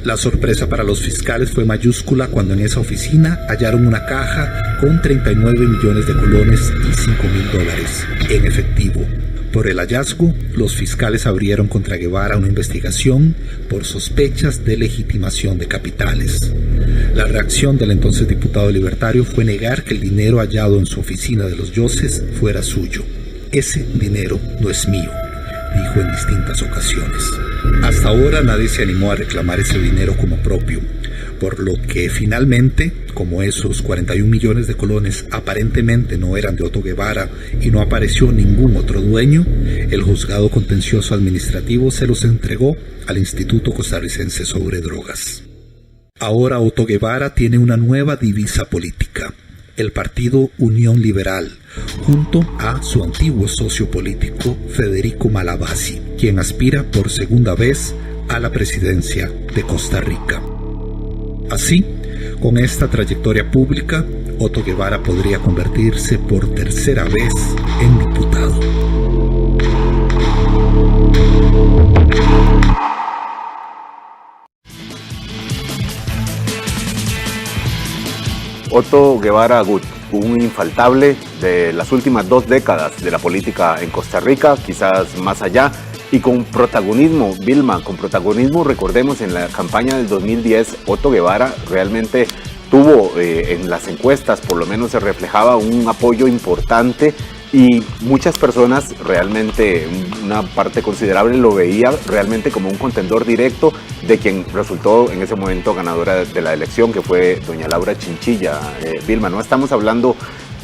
Speaker 5: La sorpresa para los fiscales fue mayúscula cuando en esa oficina hallaron una caja con 39 millones de colones y $5,000 en efectivo. Por el hallazgo, los fiscales abrieron contra Guevara una investigación por sospechas de legitimación de capitales. La reacción del entonces diputado libertario fue negar que el dinero hallado en su oficina de Los Yoses fuera suyo. Ese dinero no es mío, dijo en distintas ocasiones. Hasta ahora nadie se animó a reclamar ese dinero como propio, por lo que finalmente, como esos 41 millones de colones aparentemente no eran de Otto Guevara y no apareció ningún otro dueño, el juzgado contencioso administrativo se los entregó al Instituto Costarricense sobre Drogas. Ahora Otto Guevara tiene una nueva divisa política: el partido Unión Liberal, junto a su antiguo socio político Federico Malabasi, quien aspira por segunda vez a la presidencia de Costa Rica. Así, con esta trayectoria pública, Otto Guevara podría convertirse por tercera vez en diputado.
Speaker 3: Otto Guevara Gut, un infaltable de las últimas 2 décadas de la política en Costa Rica, quizás más allá, y con protagonismo, Vilma, con protagonismo. Recordemos, en la campaña del 2010, Otto Guevara realmente tuvo en las encuestas, por lo menos se reflejaba un apoyo importante, y muchas personas, realmente una parte considerable, lo veía realmente como un contendor directo de quien resultó en ese momento ganadora de la elección, que fue doña Laura Chinchilla. Vilma, no estamos hablando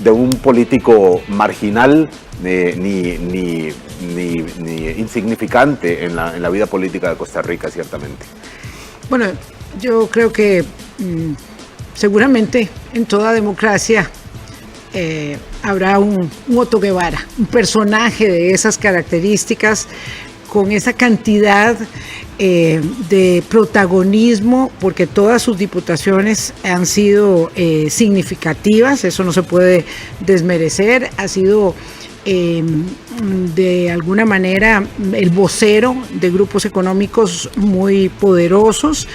Speaker 3: de un político marginal ni insignificante en la vida política de Costa Rica, ciertamente.
Speaker 2: Bueno, yo creo que seguramente en toda democracia habrá un Otto Guevara, un personaje de esas características, con esa cantidad de protagonismo, porque todas sus diputaciones han sido significativas, eso no se puede desmerecer. Ha sido de alguna manera el vocero de grupos económicos muy poderosos,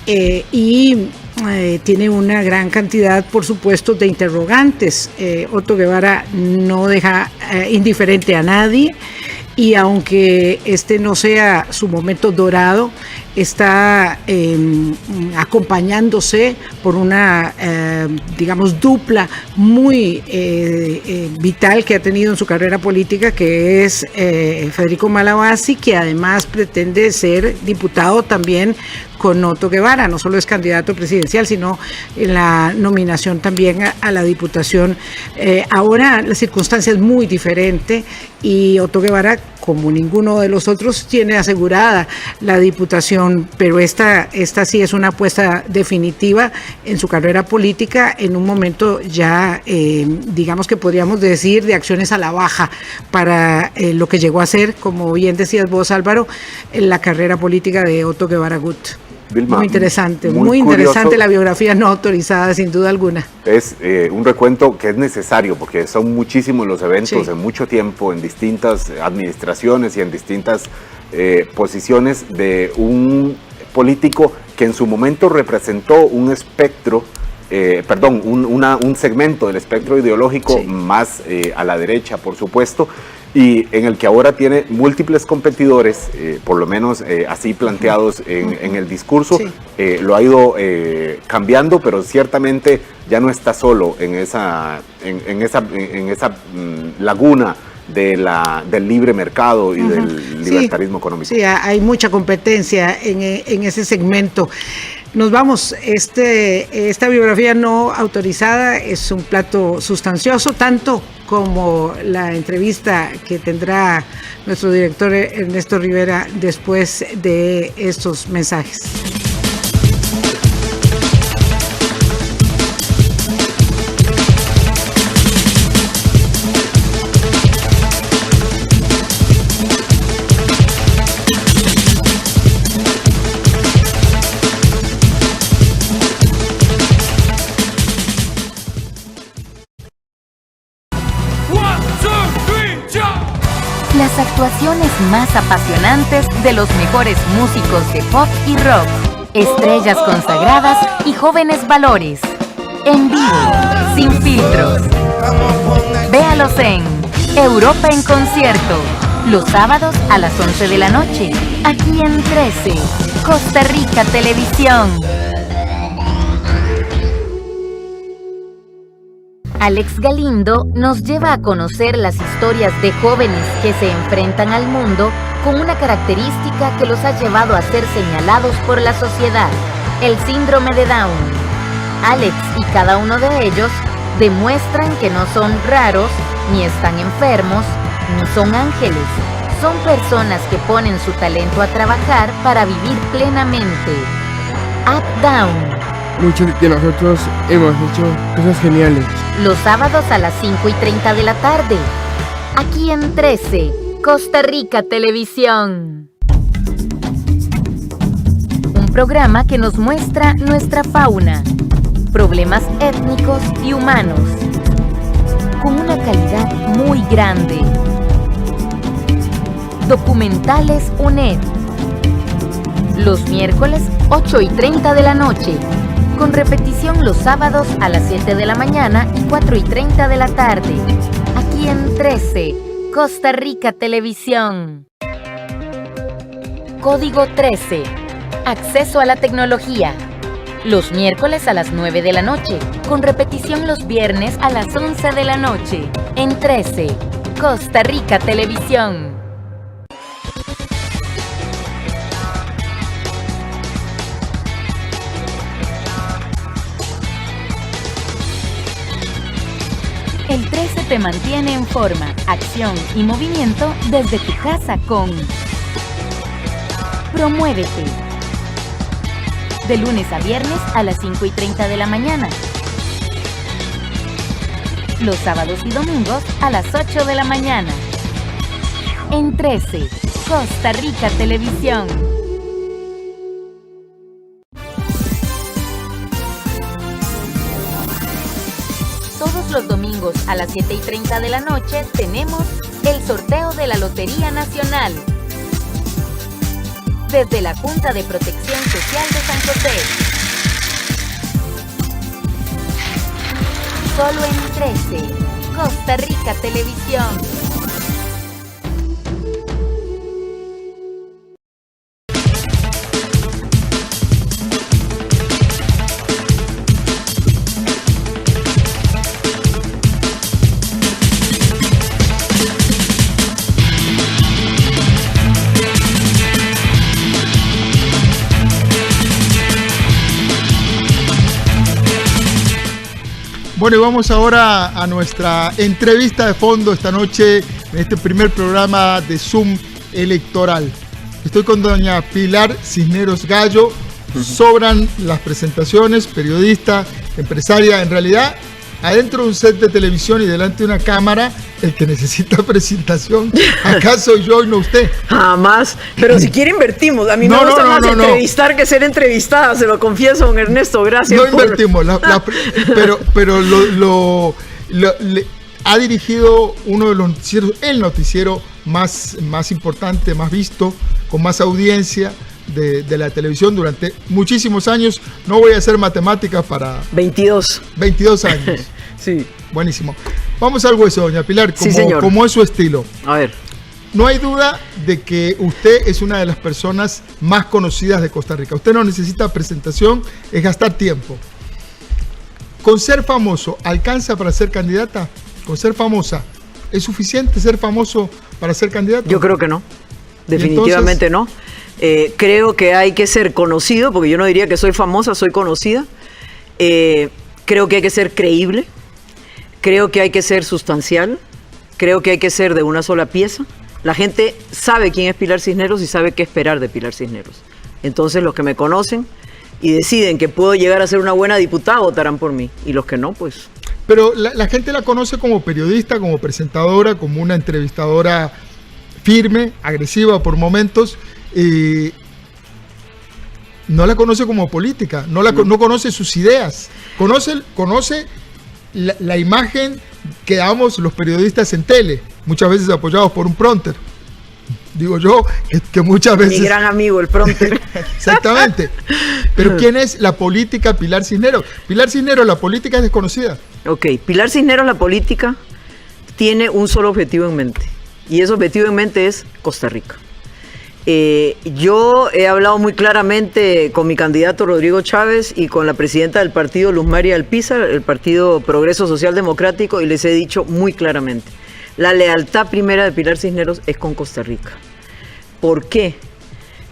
Speaker 2: y tiene una gran cantidad, por supuesto, de interrogantes. Otto Guevara no deja indiferente a nadie, y aunque este no sea su momento dorado, está acompañándose por una, digamos, dupla muy vital que ha tenido en su carrera política, que es Federico Malabasi, que además pretende ser diputado también con Otto Guevara. No solo es candidato presidencial, sino en la nominación también a la diputación. Ahora la circunstancia es muy diferente, y Otto Guevara, como ninguno de los otros, tiene asegurada la diputación, pero esta sí es una apuesta definitiva en su carrera política, en un momento ya, digamos que podríamos decir, de acciones a la baja para lo que llegó a ser, como bien decías vos, Álvaro, en la carrera política de Otto Guevara Gut.
Speaker 3: Vilma,
Speaker 2: muy interesante la biografía no autorizada, sin duda alguna.
Speaker 3: Es un recuento que es necesario, porque son muchísimos los eventos,
Speaker 2: sí,
Speaker 3: en mucho tiempo, en distintas administraciones y en distintas posiciones, de un político que en su momento representó un espectro, un segmento del espectro ideológico, sí, más a la derecha, por supuesto, y en el que ahora tiene múltiples competidores, por lo menos así planteados en el discurso. Sí. Lo ha ido cambiando, pero ciertamente ya no está solo en esa laguna del libre mercado y del libertarismo económico.
Speaker 2: Sí, hay mucha competencia en ese segmento. Nos vamos. Esta biografía no autorizada es un plato sustancioso, tanto como la entrevista que tendrá nuestro director Ernesto Rivera después de estos mensajes.
Speaker 7: Las actuaciones más apasionantes de los mejores músicos de pop y rock, estrellas consagradas y jóvenes valores. En vivo, sin filtros. Véalos en Europa en concierto, los sábados a las 11 de la noche, aquí en 13, Costa Rica Televisión. Alex Galindo nos lleva a conocer las historias de jóvenes que se enfrentan al mundo con una característica que los ha llevado a ser señalados por la sociedad, el síndrome de Down. Alex y cada uno de ellos demuestran que no son raros, ni están enfermos, ni son ángeles. Son personas que ponen su talento a trabajar para vivir plenamente. Up Down.
Speaker 20: Muchos de nosotros hemos hecho cosas geniales.
Speaker 7: Los sábados a las 5:30 de la tarde. Aquí en 13, Costa Rica Televisión. Un programa que nos muestra nuestra fauna, problemas étnicos y humanos, con una calidad muy grande. Documentales UNED. Los miércoles 8:30 de la noche. con repetición los sábados a las 7 de la mañana y 4:30 de la tarde. Aquí en 13, Costa Rica Televisión. Código 13. Acceso a la tecnología. Los miércoles a las 9 de la noche, con repetición los viernes a las 11 de la noche. En 13, Costa Rica Televisión. El 13 te mantiene en forma, acción y movimiento desde tu casa con Promuévete. De lunes a viernes a las 5:30 de la mañana. Los sábados y domingos a las 8 de la mañana. En 13, Costa Rica Televisión. Todos los domingos a las 7:30 de la noche tenemos el sorteo de la Lotería Nacional. Desde la Junta de Protección Social de San José. Solo en 13, Costa Rica Televisión.
Speaker 1: Bueno, y vamos ahora a nuestra entrevista de fondo esta noche en este primer programa de Zoom electoral. Estoy con doña Pilar Cisneros Gallo. Sobran las presentaciones, periodista, empresaria. En realidad, adentro de un set de televisión y delante de una cámara, el que necesita presentación, acá soy yo y no usted.
Speaker 21: Jamás, pero si quiere invertimos. A mí me gusta más entrevistar que ser entrevistada, se lo confieso, don Ernesto, gracias.
Speaker 1: No invertimos, pero ha dirigido uno de los noticieros, el noticiero más importante, más visto, con más audiencia de la televisión durante muchísimos años. No voy a hacer matemáticas para... 22 años.
Speaker 21: Sí.
Speaker 1: Buenísimo. Vamos al hueso, doña Pilar, como es su estilo.
Speaker 21: A ver.
Speaker 1: No hay duda de que usted es una de las personas más conocidas de Costa Rica. Usted no necesita presentación, es gastar tiempo. ¿Con ser famoso alcanza para ser candidata? ¿Con ser famosa es suficiente ser famoso para ser candidato?
Speaker 21: Yo creo que no. Definitivamente no. Creo que hay que ser conocido, porque yo no diría que soy famosa, soy conocida. Creo que hay que ser creíble. Creo que hay que ser sustancial. Creo que hay que ser de una sola pieza. La gente sabe quién es Pilar Cisneros y sabe qué esperar de Pilar Cisneros. Entonces los que me conocen y deciden que puedo llegar a ser una buena diputada votarán por mí. Y los que no, pues...
Speaker 1: Pero la gente la conoce como periodista, como presentadora, como una entrevistadora firme, agresiva por momentos. No la conoce como política, no conoce sus ideas. Conoce la imagen que damos los periodistas en tele, muchas veces apoyados por un prompter. Digo yo, que muchas veces...
Speaker 21: Mi gran amigo, el prompter.
Speaker 1: Exactamente. Pero ¿quién es la política Pilar Cisneros? Pilar Cisneros, la política es desconocida.
Speaker 21: Ok, Pilar Cisneros, la política, tiene un solo objetivo en mente. Y ese objetivo en mente es Costa Rica. Yo he hablado muy claramente con mi candidato Rodrigo Chávez y con la presidenta del partido, Luz María Alpizar, el Partido Progreso Social Democrático, y les he dicho muy claramente, la lealtad primera de Pilar Cisneros es con Costa Rica. ¿Por qué?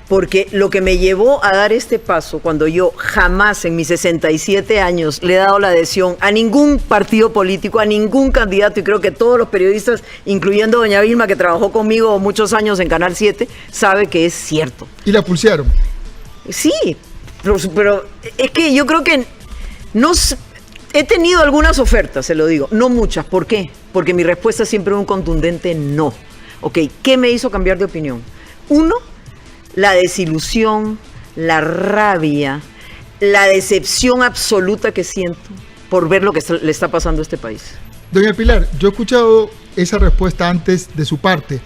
Speaker 21: Porque lo que me llevó a dar este paso, cuando yo jamás en mis 67 años le he dado la adhesión a ningún partido político, a ningún candidato, y creo que todos los periodistas, incluyendo doña Vilma, que trabajó conmigo muchos años en Canal 7, sabe que es cierto.
Speaker 1: ¿Y la pulsearon?
Speaker 21: Sí, pero es que yo creo que no... He tenido algunas ofertas, se lo digo, no muchas. ¿Por qué? Porque mi respuesta siempre es un contundente no. Ok, ¿qué me hizo cambiar de opinión? Uno, la desilusión, la rabia, la decepción absoluta que siento por ver lo que le está pasando a este país.
Speaker 1: Doña Pilar, yo he escuchado esa respuesta antes de su parte.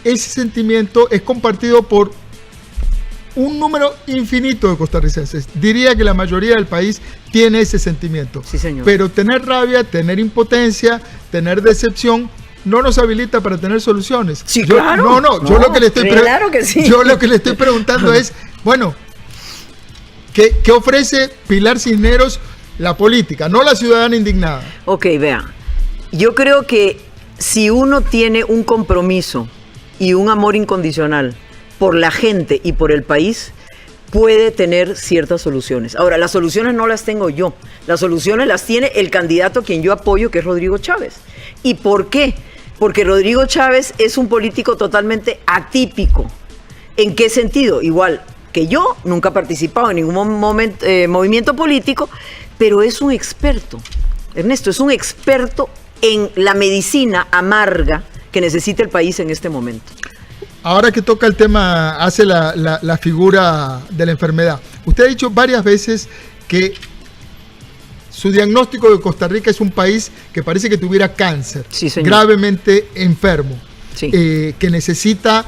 Speaker 1: Ese sentimiento es compartido por un número infinito de costarricenses. Diría que la mayoría del país tiene ese sentimiento.
Speaker 21: Sí, señor.
Speaker 1: Pero tener rabia, tener impotencia, tener decepción, no nos habilita para tener soluciones.
Speaker 21: Sí, claro.
Speaker 1: Yo lo que le estoy
Speaker 21: claro que sí.
Speaker 1: Yo lo que le estoy preguntando es, bueno, ¿qué ofrece Pilar Cisneros la política, no la ciudadana indignada?
Speaker 21: Ok, vean. Yo creo que si uno tiene un compromiso y un amor incondicional por la gente y por el país, puede tener ciertas soluciones. Ahora, las soluciones no las tengo yo. Las soluciones las tiene el candidato a quien yo apoyo, que es Rodrigo Chávez. ¿Y por qué? Porque Rodrigo Chávez es un político totalmente atípico. ¿En qué sentido? Igual que yo, nunca ha participado en ningún movimiento político, pero es un experto. Ernesto, es un experto en la medicina amarga que necesita el país en este momento.
Speaker 1: Ahora que toca el tema, hace la figura de la enfermedad. Usted ha dicho varias veces que su diagnóstico de Costa Rica es un país que parece que tuviera cáncer,
Speaker 21: sí, señor,
Speaker 1: gravemente enfermo,
Speaker 21: sí,
Speaker 1: que necesita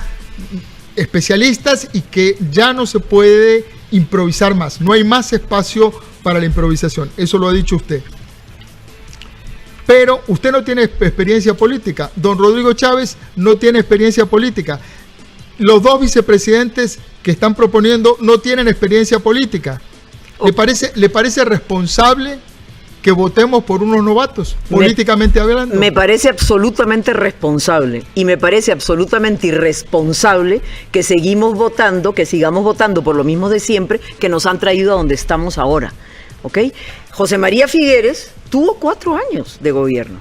Speaker 1: especialistas y que ya no se puede improvisar más. No hay más espacio para la improvisación. Eso lo ha dicho usted. Pero usted no tiene experiencia política. Don Rodrigo Chávez no tiene experiencia política. Los dos vicepresidentes que están proponiendo no tienen experiencia política. ¿Le parece responsable que votemos por unos novatos, políticamente hablando?
Speaker 21: Me parece absolutamente responsable y me parece absolutamente irresponsable que sigamos votando por lo mismo de siempre que nos han traído a donde estamos ahora. ¿Ok? José María Figueres tuvo 4 años de gobierno.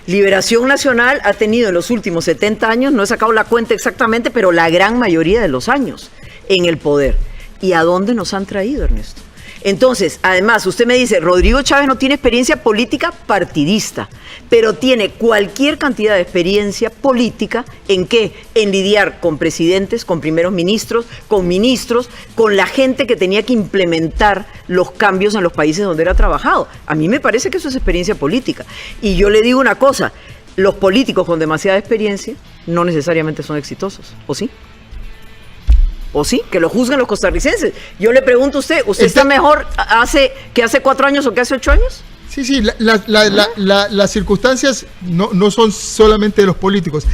Speaker 21: Liberación Nacional ha tenido en los últimos 70 años, no he sacado la cuenta exactamente, pero la gran mayoría de los años en el poder. ¿Y a dónde nos han traído, Ernesto? Entonces, además, usted me dice, Rodrigo Chávez no tiene experiencia política partidista, pero tiene cualquier cantidad de experiencia política ¿en qué? En lidiar con presidentes, con primeros ministros, con la gente que tenía que implementar los cambios en los países donde él ha trabajado. A mí me parece que eso es experiencia política. Y yo le digo una cosa, los políticos con demasiada experiencia no necesariamente son exitosos, ¿o sí? ¿O sí? Que lo juzguen los costarricenses. Yo le pregunto a usted, ¿está mejor que hace 4 años o que hace 8 años?
Speaker 1: Sí, las circunstancias no son solamente de los políticos,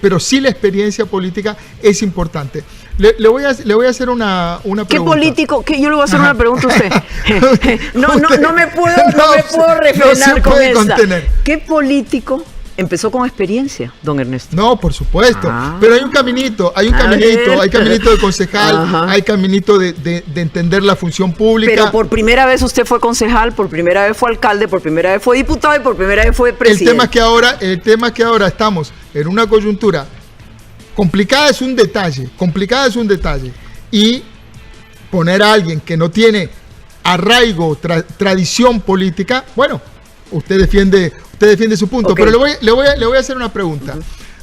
Speaker 1: pero sí la experiencia política es importante. Le voy a hacer una pregunta.
Speaker 21: ¿Qué político? Yo le voy a hacer una pregunta a usted. No me puedo refrenar con esta. ¿Qué político empezó con experiencia, don Ernesto?
Speaker 1: No, por supuesto, pero hay un caminito hay caminito de concejal, hay caminito de entender la función pública.
Speaker 21: Pero por primera vez usted fue concejal, por primera vez fue alcalde, por primera vez fue diputado y por primera vez fue presidente.
Speaker 1: El tema es que ahora estamos en una coyuntura complicada, es un detalle, y poner a alguien que no tiene arraigo, tradición política, bueno, usted defiende su punto, okay, pero le voy a hacer una pregunta.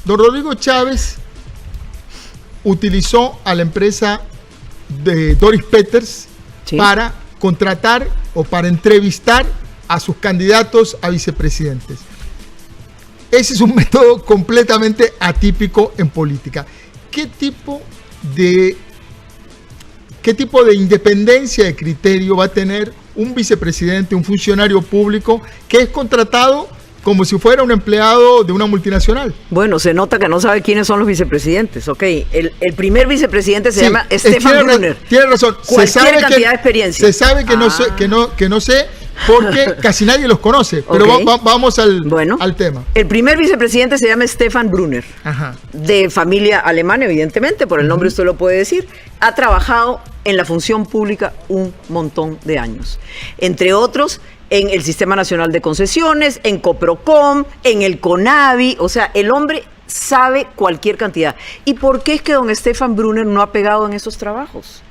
Speaker 1: Don Rodrigo Chávez utilizó a la empresa de Doris Peters, ¿sí?, para contratar o para entrevistar a sus candidatos a vicepresidentes. Ese es un método completamente atípico en política. ¿Qué tipo de independencia de criterio va a tener un vicepresidente, un funcionario público que es contratado como si fuera un empleado de una multinacional?
Speaker 21: Bueno, se nota que no sabe quiénes son los vicepresidentes, ¿ok? El primer vicepresidente se llama Stefan Brunner.
Speaker 1: Tiene razón.
Speaker 21: Cualquier cantidad de experiencia.
Speaker 1: Se sabe que no sé, porque casi nadie los conoce, pero vamos al tema.
Speaker 21: El primer vicepresidente se llama Stefan Brunner, de familia alemana, evidentemente, por el nombre usted lo puede decir. Ha trabajado en la función pública un montón de años, entre otros en el Sistema Nacional de Concesiones, en Coprocom, en el CONAVI. O sea, el hombre sabe cualquier cantidad. ¿Y por qué es que don Stefan Brunner no ha pegado en esos trabajos?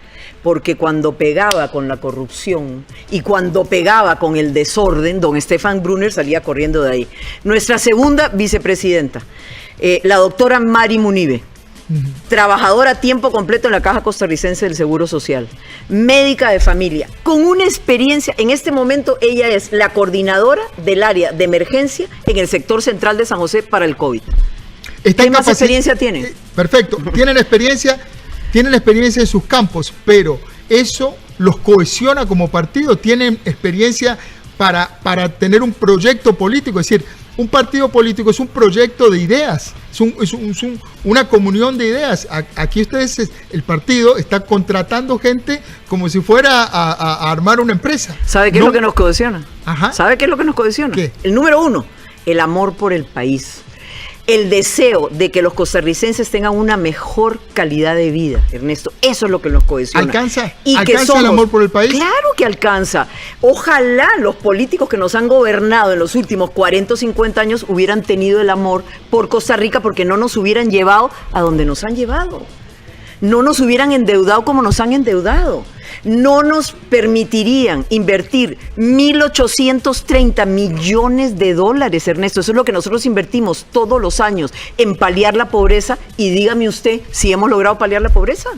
Speaker 21: Porque cuando pegaba con la corrupción y cuando pegaba con el desorden, don Stefan Brunner salía corriendo de ahí. Nuestra segunda vicepresidenta, la doctora Mari Munive, trabajadora a tiempo completo en la Caja Costarricense del Seguro Social, médica de familia, con una experiencia. En este momento ella es la coordinadora del área de emergencia en el sector central de San José para el COVID. ¿Qué más experiencia tiene?
Speaker 1: Perfecto, tienen experiencia. tienen experiencia en sus campos, pero eso los cohesiona como partido, tienen experiencia para tener un proyecto político, es decir, un partido político es un proyecto de ideas, es una comunión de ideas. Aquí ustedes, el partido está contratando gente como si fuera a armar una empresa.
Speaker 21: ¿Sabe qué es lo que nos cohesiona?
Speaker 1: Ajá.
Speaker 21: ¿Sabe qué es lo que nos cohesiona?
Speaker 1: ¿Qué?
Speaker 21: El número 1, el amor por el país. El deseo de que los costarricenses tengan una mejor calidad de vida, Ernesto. Eso es lo que nos cohesiona.
Speaker 1: ¿Alcanza
Speaker 21: ¿Alcanza
Speaker 1: el amor por el país?
Speaker 21: Claro que alcanza. Ojalá los políticos que nos han gobernado en los últimos 40 o 50 años hubieran tenido el amor por Costa Rica, porque no nos hubieran llevado a donde nos han llevado. No nos hubieran endeudado como nos han endeudado. No nos permitirían invertir 1.830 millones de dólares, Ernesto. Eso es lo que nosotros invertimos todos los años en paliar la pobreza. Y dígame usted si hemos logrado paliar la pobreza.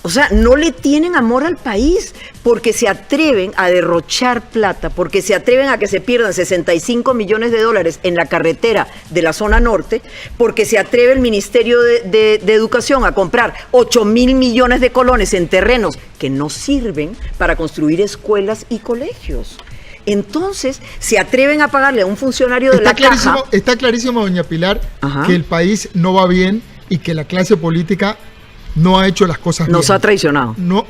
Speaker 21: O sea, no le tienen amor al país porque se atreven a derrochar plata, porque se atreven a que se pierdan 65 millones de dólares en la carretera de la zona norte, porque se atreve el Ministerio de Educación a comprar 8.000 millones de colones en terrenos que no sirven para construir escuelas y colegios. Entonces, se atreven a pagarle a un funcionario de la caja.
Speaker 1: Está clarísimo, doña Pilar, que el país no va bien y que la clase política no ha hecho las cosas bien.
Speaker 21: Nos ha traicionado.
Speaker 1: No.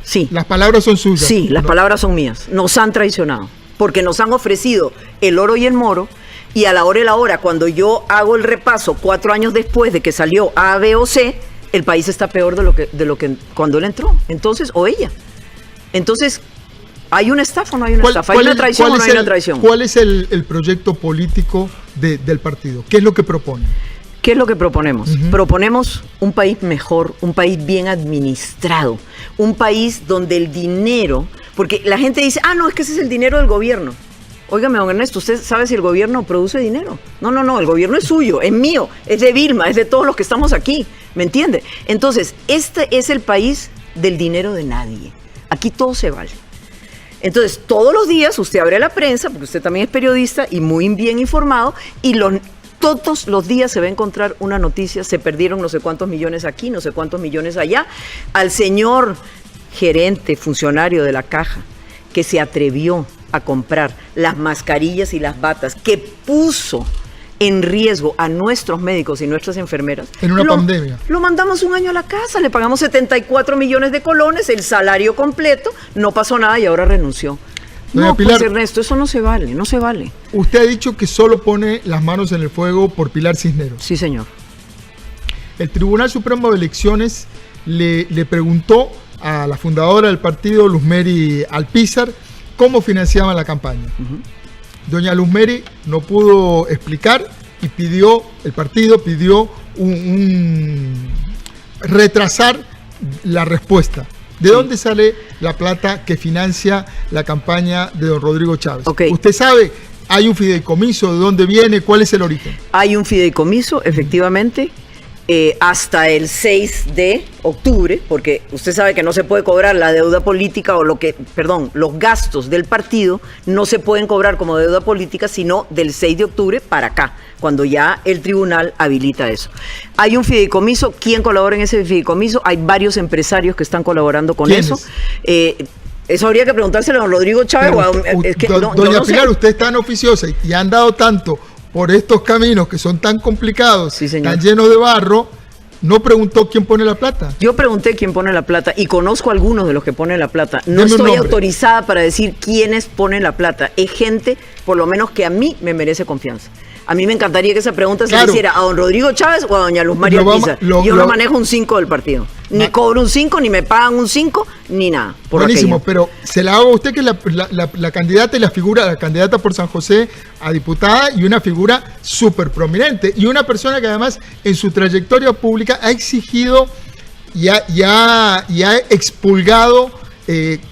Speaker 21: Sí.
Speaker 1: Las palabras son suyas.
Speaker 21: Sí, las palabras son mías. Nos han traicionado. Porque nos han ofrecido el oro y el moro. Y a la hora y la hora, cuando yo hago el repaso 4 años después de que salió A, B o C, el país está peor de lo que cuando él entró. Entonces, o ella. Entonces, ¿hay una estafa o no hay una estafa? ¿Hay una traición o no hay una traición?
Speaker 1: ¿Cuál es el proyecto político del partido? ¿Qué es lo que propone?
Speaker 21: ¿Qué es lo que proponemos? Proponemos un país mejor, un país bien administrado, un país donde el dinero, porque la gente dice, no, es que ese es el dinero del gobierno. Óigame, don Ernesto, ¿usted sabe si el gobierno produce dinero? No, el gobierno es suyo, es mío, es de Vilma, es de todos los que estamos aquí, ¿me entiende? Entonces, este es el país del dinero de nadie. Aquí todo se vale. Entonces, todos los días usted abre la prensa, porque usted también es periodista y muy bien informado, y todos los días se va a encontrar una noticia, se perdieron no sé cuántos millones aquí, no sé cuántos millones allá. Al señor gerente, funcionario de la caja, que se atrevió a comprar las mascarillas y las batas, que puso en riesgo a nuestros médicos y nuestras enfermeras.
Speaker 1: En una pandemia.
Speaker 21: Lo mandamos un año a la casa, le pagamos 74 millones de colones, el salario completo, no pasó nada y ahora renunció.
Speaker 1: Doña Pilar,
Speaker 21: pues Ernesto, eso no se vale, no se vale.
Speaker 1: Usted ha dicho que solo pone las manos en el fuego por Pilar Cisneros.
Speaker 21: Sí, señor.
Speaker 1: El Tribunal Supremo de Elecciones le preguntó a la fundadora del partido, Luzmeri Alpizar, cómo financiaban la campaña. Doña Luzmeri no pudo explicar y el partido pidió retrasar la respuesta. ¿De dónde sale la plata que financia la campaña de don Rodrigo Chávez? ¿Usted sabe, hay un fideicomiso, de dónde viene, cuál es el origen?
Speaker 21: Hay un fideicomiso, efectivamente, hasta el 6 de octubre, porque usted sabe que no se puede cobrar la deuda política los gastos del partido no se pueden cobrar como deuda política, sino del 6 de octubre para acá, cuando ya el tribunal habilita eso. Hay un fideicomiso. ¿Quién colabora en ese fideicomiso? Hay varios empresarios que están colaborando con eso. Eso habría que preguntárselo a don Rodrigo Chávez.
Speaker 1: Doña Pilar, usted es tan oficiosa y ha andado tanto por estos caminos que son tan complicados, tan llenos de barro, ¿no preguntó quién pone la plata?
Speaker 21: Yo pregunté quién pone la plata y conozco a algunos de los que ponen la plata. No estoy autorizada para decir quiénes ponen la plata. Es gente, por lo menos, que a mí me merece confianza. A mí me encantaría que esa pregunta se le hiciera a don Rodrigo Chávez o a doña Luzmeri Alpizar. Yo no manejo un 5 del partido. Ni cobro un 5, ni me pagan un 5, ni nada.
Speaker 1: Buenísimo, pero se la hago a usted, que la candidata y la candidata por San José a diputada, y una figura súper prominente, y una persona que además en su trayectoria pública ha exigido y ha expulgado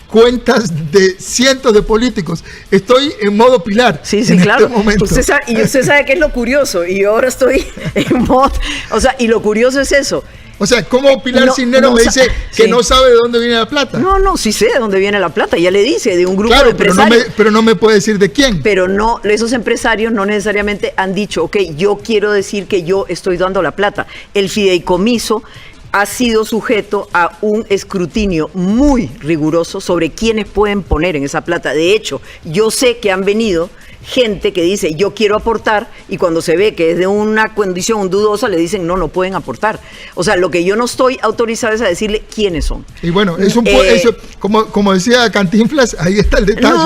Speaker 1: cuentas de cientos de políticos. Estoy en modo Pilar.
Speaker 21: Sí, claro. Este momento. Usted sabe qué es lo curioso, y yo ahora estoy en modo. O sea, y lo curioso es eso.
Speaker 1: O sea, ¿cómo Pilar Cisneros me dice que no sabe de dónde viene la plata?
Speaker 21: No, sí sé de dónde viene la plata. Ya le dice, de un grupo de empresarios.
Speaker 1: Pero no me puede decir de quién.
Speaker 21: Pero no, esos empresarios no necesariamente han dicho, yo quiero decir que yo estoy dando la plata. El fideicomiso ha sido sujeto a un escrutinio muy riguroso sobre quiénes pueden poner en esa plata. De hecho, yo sé que han venido gente que dice yo quiero aportar y cuando se ve que es de una condición dudosa le dicen no pueden aportar. O sea, lo que yo no estoy autorizada es a decirle quiénes son.
Speaker 1: Y bueno, eso, como decía Cantinflas, ahí está el detalle.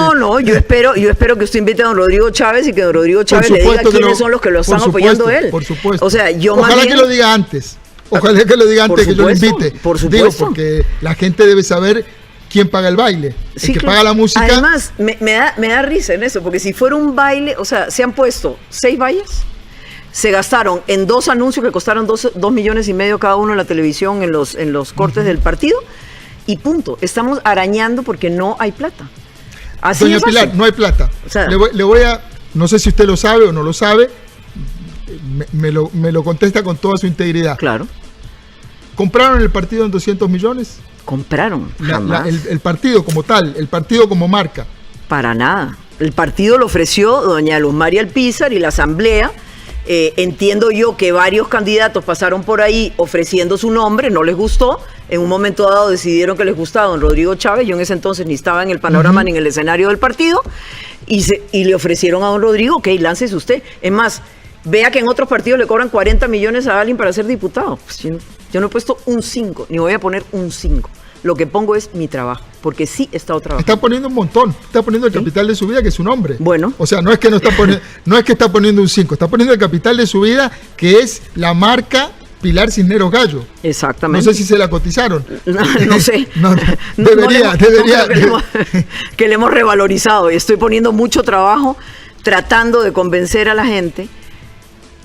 Speaker 21: Yo espero que usted invite a don Rodrigo Chávez y que don Rodrigo Chávez le diga quiénes son los que lo están apoyando a él.
Speaker 1: Por supuesto.
Speaker 21: O sea,
Speaker 1: ojalá que lo diga antes. Ojalá que lo diga antes que yo lo invite.
Speaker 21: Por supuesto.
Speaker 1: Digo, porque la gente debe saber quién paga el baile.
Speaker 21: Sí,
Speaker 1: el que paga la música.
Speaker 21: Además, me da risa en eso, porque si fuera un baile, o sea, se han puesto 6 bailes, se gastaron en 2 anuncios que costaron 2,5 millones cada uno en la televisión, en los cortes del partido, y punto. Estamos arañando porque no hay plata. Así
Speaker 1: Doña
Speaker 21: es
Speaker 1: Pilar,
Speaker 21: fácil.
Speaker 1: no hay plata.
Speaker 21: O sea,
Speaker 1: le voy a, no sé si usted lo sabe o no lo sabe, me lo contesta con toda su integridad.
Speaker 21: Claro.
Speaker 1: ¿Compraron el partido en 200 millones?
Speaker 21: Compraron, jamás.
Speaker 1: El partido como tal, el partido como marca.
Speaker 21: Para nada. El partido lo ofreció doña Luz María Alpizar y la asamblea. Entiendo yo que varios candidatos pasaron por ahí ofreciendo su nombre, no les gustó. En un momento dado decidieron que les gustaba don Rodrigo Chávez. Yo en ese entonces ni estaba en el panorama ni en el escenario del partido. Y le ofrecieron a don Rodrigo, ok, láncese usted. Es más, vea que en otros partidos le cobran 40 millones a alguien para ser diputado. Pues yo no he puesto un 5, ni voy a poner un 5. Lo que pongo es mi trabajo, porque sí he estado trabajando.
Speaker 1: Está poniendo un montón, está poniendo el capital de su vida, que es su nombre.
Speaker 21: Bueno.
Speaker 1: O sea, no es que está poniendo un 5, está poniendo el capital de su vida, que es la marca Pilar Cisneros Gallo.
Speaker 21: Exactamente.
Speaker 1: No sé si se la cotizaron.
Speaker 21: No sé.
Speaker 1: Debería.
Speaker 21: Que le hemos revalorizado y estoy poniendo mucho trabajo tratando de convencer a la gente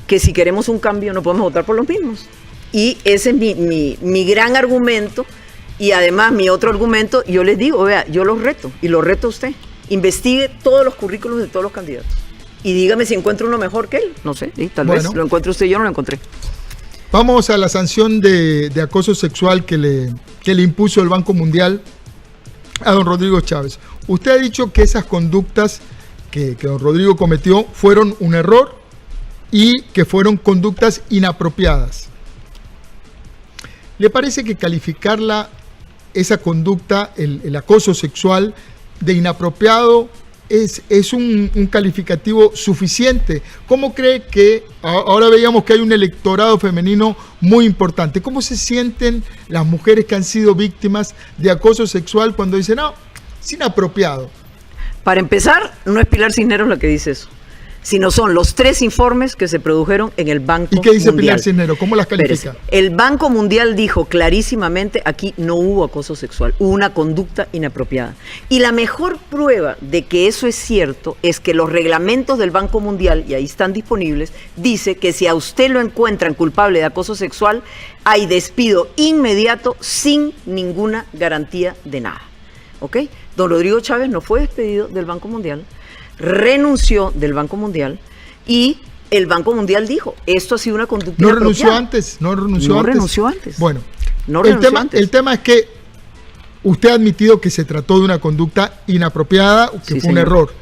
Speaker 21: que si queremos un cambio no podemos votar por los mismos. Y ese es mi gran argumento. Y además mi otro argumento, yo les digo, vea, yo los reto y lo reto a usted. Investigue todos los currículos de todos los candidatos. Y dígame si encuentro uno mejor que él. No sé, tal vez lo encuentre usted, yo no lo encontré.
Speaker 1: Vamos a la sanción de acoso sexual que le impuso el Banco Mundial a don Rodrigo Chávez. Usted ha dicho que esas conductas que don Rodrigo cometió fueron un error y que fueron conductas inapropiadas. ¿Le parece que esa conducta, el acoso sexual, de inapropiado es un calificativo suficiente? ¿Cómo cree que, ahora veíamos que hay un electorado femenino muy importante, cómo se sienten las mujeres que han sido víctimas de acoso sexual cuando dicen, no, es inapropiado?
Speaker 21: Para empezar, no es Pilar Cisneros la que dice eso, sino son los 3 informes que se produjeron en el Banco Mundial.
Speaker 1: ¿Y qué dice Pilar Cisneros? ¿Cómo las califica?
Speaker 21: El Banco Mundial dijo clarísimamente, aquí no hubo acoso sexual, hubo una conducta inapropiada. Y la mejor prueba de que eso es cierto es que los reglamentos del Banco Mundial, y ahí están disponibles, dice que si a usted lo encuentran culpable de acoso sexual, hay despido inmediato sin ninguna garantía de nada. ¿Ok? Don Rodrigo Chávez no fue despedido del Banco Mundial, renunció del Banco Mundial y el Banco Mundial dijo, esto ha sido una conducta inapropiada.
Speaker 1: No renunció antes. Bueno, el tema es que usted ha admitido que se trató de una conducta inapropiada, que fue un error.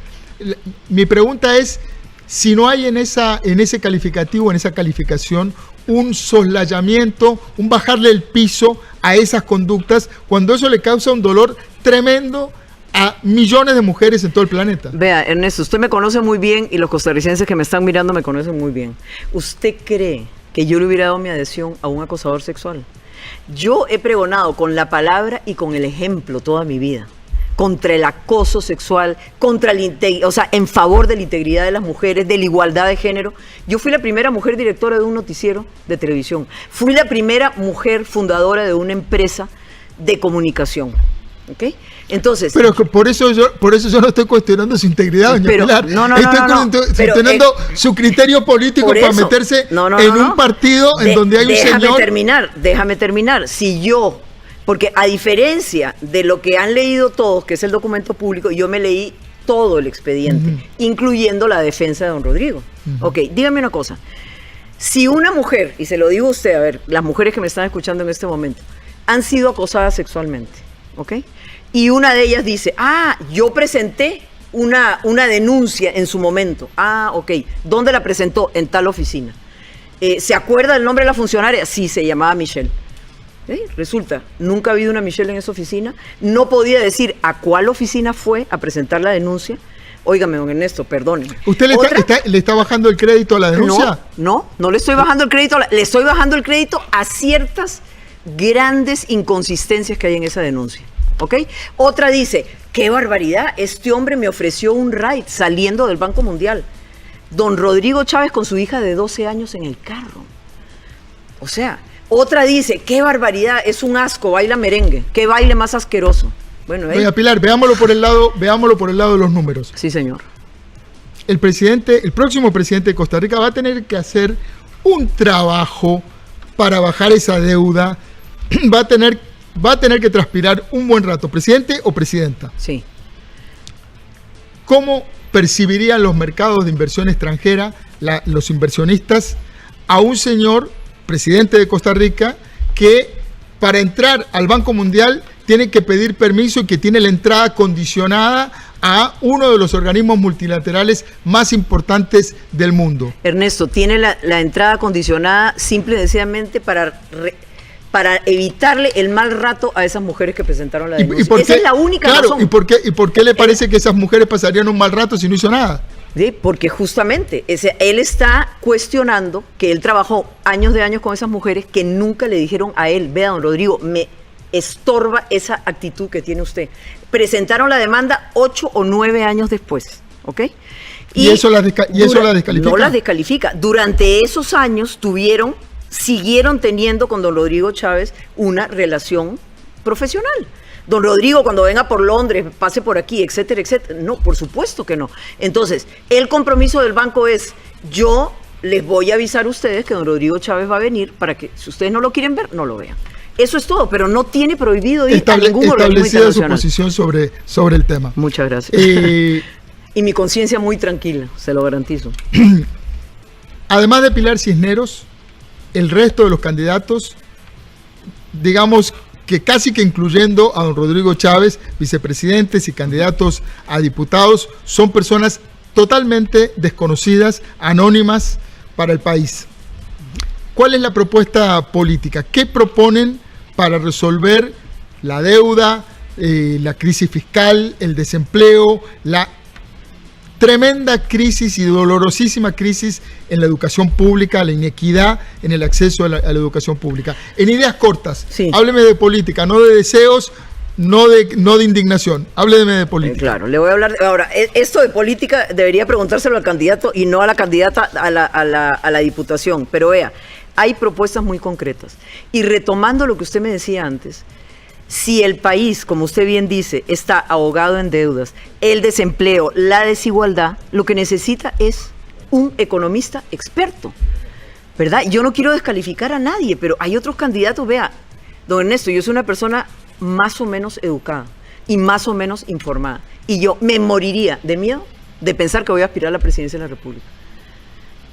Speaker 1: Mi pregunta es, si no hay en ese calificativo, en esa calificación, un soslayamiento, un bajarle el piso a esas conductas, cuando eso le causa un dolor tremendo a millones de mujeres en todo el planeta.
Speaker 21: Vea, Ernesto, usted me conoce muy bien y los costarricenses que me están mirando me conocen muy bien. ¿Usted cree que yo le hubiera dado mi adhesión a un acosador sexual? Yo he pregonado con la palabra y con el ejemplo toda mi vida contra el acoso sexual, en favor de la integridad de las mujeres, de la igualdad de género. Yo fui la primera mujer directora de un noticiero de televisión. Fui la primera mujer fundadora de una empresa de comunicación. ¿Okay? Entonces,
Speaker 1: pero por eso yo no estoy cuestionando su integridad, doña Pilar. Estoy cuestionando su criterio político para meterse en un partido en donde hay un señor.
Speaker 21: Déjame terminar. Si yo, porque a diferencia de lo que han leído todos, que es el documento público, yo me leí todo el expediente, incluyendo la defensa de don Rodrigo. Ok, dígame una cosa. Si una mujer, y se lo digo a usted, a ver, las mujeres que me están escuchando en este momento, han sido acosadas sexualmente, ¿ok? Y una de ellas dice, yo presenté una denuncia en su momento. Ok. ¿Dónde la presentó? En tal oficina. ¿Se acuerda del nombre de la funcionaria? Sí, se llamaba Michelle. Resulta, nunca ha habido una Michelle en esa oficina, no podía decir a cuál oficina fue a presentar la denuncia. Óigame, don Ernesto, perdone.
Speaker 1: ¿Usted le está bajando el crédito a la denuncia?
Speaker 21: No le estoy bajando el crédito, le estoy bajando el crédito a ciertas grandes inconsistencias que hay en esa denuncia. ¿Ok? Otra dice, qué barbaridad, este hombre me ofreció un ride saliendo del Banco Mundial. Don Rodrigo Chávez con su hija de 12 años en el carro. O sea, otra dice, qué barbaridad, es un asco, baila merengue, qué baile más asqueroso. Bueno,
Speaker 1: Doña Pilar, veámoslo por el lado de los números.
Speaker 21: Sí, señor.
Speaker 1: El próximo presidente de Costa Rica va a tener que hacer un trabajo para bajar esa deuda. Va a tener que transpirar un buen rato. ¿Presidente o presidenta?
Speaker 21: Sí.
Speaker 1: ¿Cómo percibirían los mercados de inversión extranjera, los inversionistas, a un señor presidente de Costa Rica que para entrar al Banco Mundial tiene que pedir permiso y que tiene la entrada condicionada a uno de los organismos multilaterales más importantes del mundo?
Speaker 21: Ernesto, tiene la entrada condicionada simple y sencillamente para evitarle el mal rato a esas mujeres que presentaron la denuncia. Esa es la única razón.
Speaker 1: ¿Y por qué le parece que esas mujeres pasarían un mal rato si no hizo nada?
Speaker 21: Sí, porque justamente él está cuestionando que él trabajó años con esas mujeres que nunca le dijeron a él, vea, don Rodrigo, me estorba esa actitud que tiene usted. Presentaron la demanda 8 o 9 años después, ¿ok?
Speaker 1: ¿Y eso la descalifica?
Speaker 21: No las descalifica. Durante esos años siguieron teniendo con don Rodrigo Chávez una relación profesional. Don Rodrigo, cuando venga por Londres, pase por aquí, etcétera, etcétera. No, por supuesto que no. Entonces, el compromiso del banco es, yo les voy a avisar a ustedes que don Rodrigo Chávez va a venir para que, si ustedes no lo quieren ver, no lo vean. Eso es todo, pero no tiene prohibido ir a ningún organismo internacional.
Speaker 1: Establecida su posición sobre el tema.
Speaker 21: Muchas gracias. Y mi conciencia muy tranquila, se lo garantizo.
Speaker 1: Además de Pilar Cisneros, el resto de los candidatos, digamos que casi que incluyendo a don Rodrigo Chávez, vicepresidentes y candidatos a diputados, son personas totalmente desconocidas, anónimas para el país. ¿Cuál es la propuesta política? ¿Qué proponen para resolver la deuda, la crisis fiscal, el desempleo, la tremenda crisis y dolorosísima crisis en la educación pública, la inequidad en el acceso a la educación pública? En ideas cortas, sí. Hábleme de política, no de deseos, no de indignación. Hábleme de política.
Speaker 21: Claro, le voy a hablar. Ahora, esto de política debería preguntárselo al candidato y no a la candidata a la diputación. Pero vea, hay propuestas muy concretas. Y retomando lo que usted me decía antes, si el país, como usted bien dice, está ahogado en deudas, el desempleo, la desigualdad, lo que necesita es un economista experto, ¿verdad? Yo no quiero descalificar a nadie, pero hay otros candidatos. Vea, don Ernesto, yo soy una persona más o menos educada y más o menos informada. Y yo me moriría de miedo de pensar que voy a aspirar a la presidencia de la República.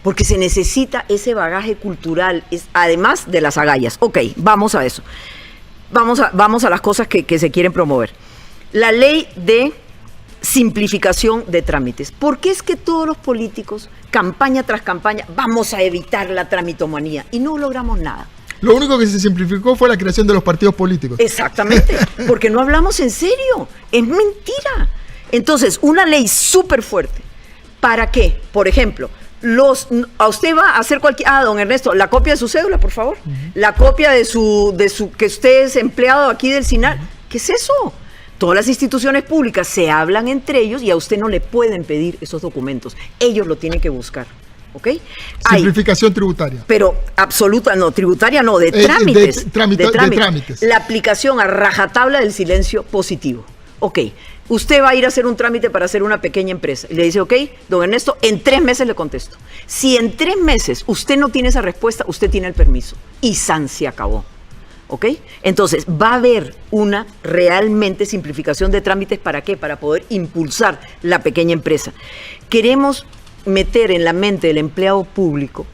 Speaker 21: Porque se necesita ese bagaje cultural, además de las agallas. Ok, vamos a eso. Vamos a las cosas que se quieren promover. La ley de simplificación de trámites. ¿Por qué es que todos los políticos, campaña tras campaña, vamos a evitar la tramitomanía y no logramos nada?
Speaker 1: Lo único que se simplificó fue la creación de los partidos políticos.
Speaker 21: Exactamente, porque no hablamos en serio, es mentira. Entonces, una ley súper fuerte. ¿Para qué? Por ejemplo, a usted va a hacer cualquier... don Ernesto, la copia de su cédula, por favor. La copia de su que usted es empleado aquí del SINAL. ¿Qué es eso? Todas las instituciones públicas se hablan entre ellos y a usted no le pueden pedir esos documentos. Ellos lo tienen que buscar. ¿Ok?
Speaker 1: Simplificación tributaria.
Speaker 21: Pero absoluta, no, tributaria no, de trámites. De trámites. La aplicación a rajatabla del silencio positivo. Ok, usted va a ir a hacer un trámite para hacer una pequeña empresa. Y le dice, ok, don Ernesto, en 3 meses le contesto. Si en 3 meses usted no tiene esa respuesta, usted tiene el permiso. Y san se acabó. ¿Ok? Entonces, va a haber una realmente simplificación de trámites. ¿Para qué? Para poder impulsar la pequeña empresa. Queremos meter en la mente del empleado público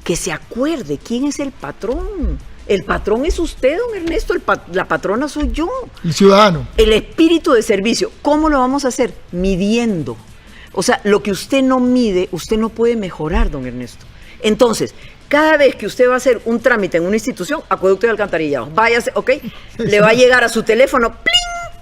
Speaker 21: que se acuerde quién es el patrón. El patrón es usted, don Ernesto, la patrona soy yo.
Speaker 1: El ciudadano.
Speaker 21: El espíritu de servicio. ¿Cómo lo vamos a hacer? Midiendo. O sea, lo que usted no mide, usted no puede mejorar, don Ernesto. Entonces, cada vez que usted va a hacer un trámite en una institución, acueducto y alcantarillado, váyase, ¿ok? Le va a llegar a su teléfono, ¡pling!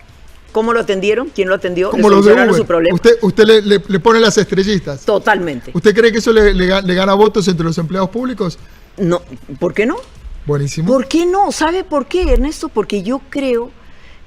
Speaker 21: ¿Cómo lo atendieron? ¿Quién lo atendió?
Speaker 1: Como
Speaker 21: ¿Le
Speaker 1: los de
Speaker 21: solucionaron
Speaker 1: Uber.
Speaker 21: su problema?
Speaker 1: Usted le pone las estrellitas.
Speaker 21: Totalmente.
Speaker 1: ¿Usted cree que eso le gana votos entre los empleados públicos?
Speaker 21: No, ¿por qué no?
Speaker 1: Buenísimo.
Speaker 21: ¿Por qué no? ¿Sabe por qué, Ernesto? Porque yo creo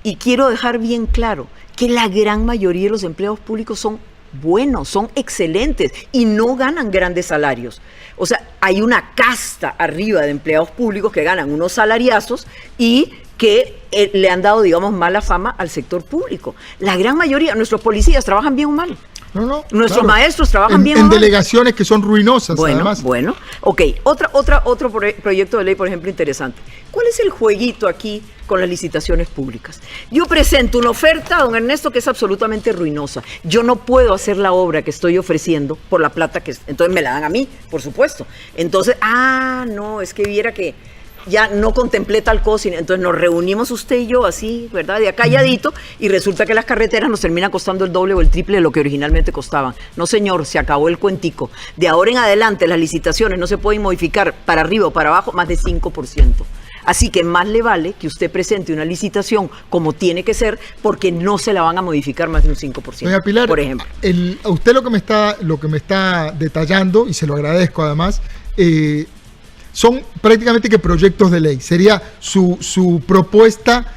Speaker 21: y quiero dejar bien claro que la gran mayoría de los empleados públicos son buenos, son excelentes y no ganan grandes salarios. O sea, hay una casta arriba de empleados públicos que ganan unos salariazos y que le han dado, digamos, mala fama al sector público. La gran mayoría, nuestros policías trabajan bien o mal.
Speaker 1: No,
Speaker 21: Nuestros
Speaker 1: claro.
Speaker 21: maestros trabajan bien o
Speaker 1: en
Speaker 21: mal.
Speaker 1: delegaciones que son ruinosas,
Speaker 21: Bueno,
Speaker 1: además.
Speaker 21: bueno. Ok, otro proyecto de ley, por ejemplo, interesante. ¿Cuál es el jueguito aquí con las licitaciones públicas? Yo presento una oferta, don Ernesto, que es absolutamente ruinosa. Yo no puedo hacer la obra que estoy ofreciendo por la plata que... Entonces me la dan a mí, por supuesto. Entonces, no, es que viera que ya no contemplé tal cosa, entonces nos reunimos usted y yo así, ¿verdad? De acalladito, y resulta que las carreteras nos terminan costando el doble o el triple de lo que originalmente costaban. No, señor, se acabó el cuentico. De ahora en adelante las licitaciones no se pueden modificar para arriba o para abajo más de 5%. Así que más le vale que usted presente una licitación como tiene que ser, porque no se la van a modificar más de un 5%.
Speaker 1: Doña Pilar,
Speaker 21: por ejemplo.
Speaker 1: A usted lo que me está detallando, y se lo agradezco además, son prácticamente que proyectos de ley. Sería su propuesta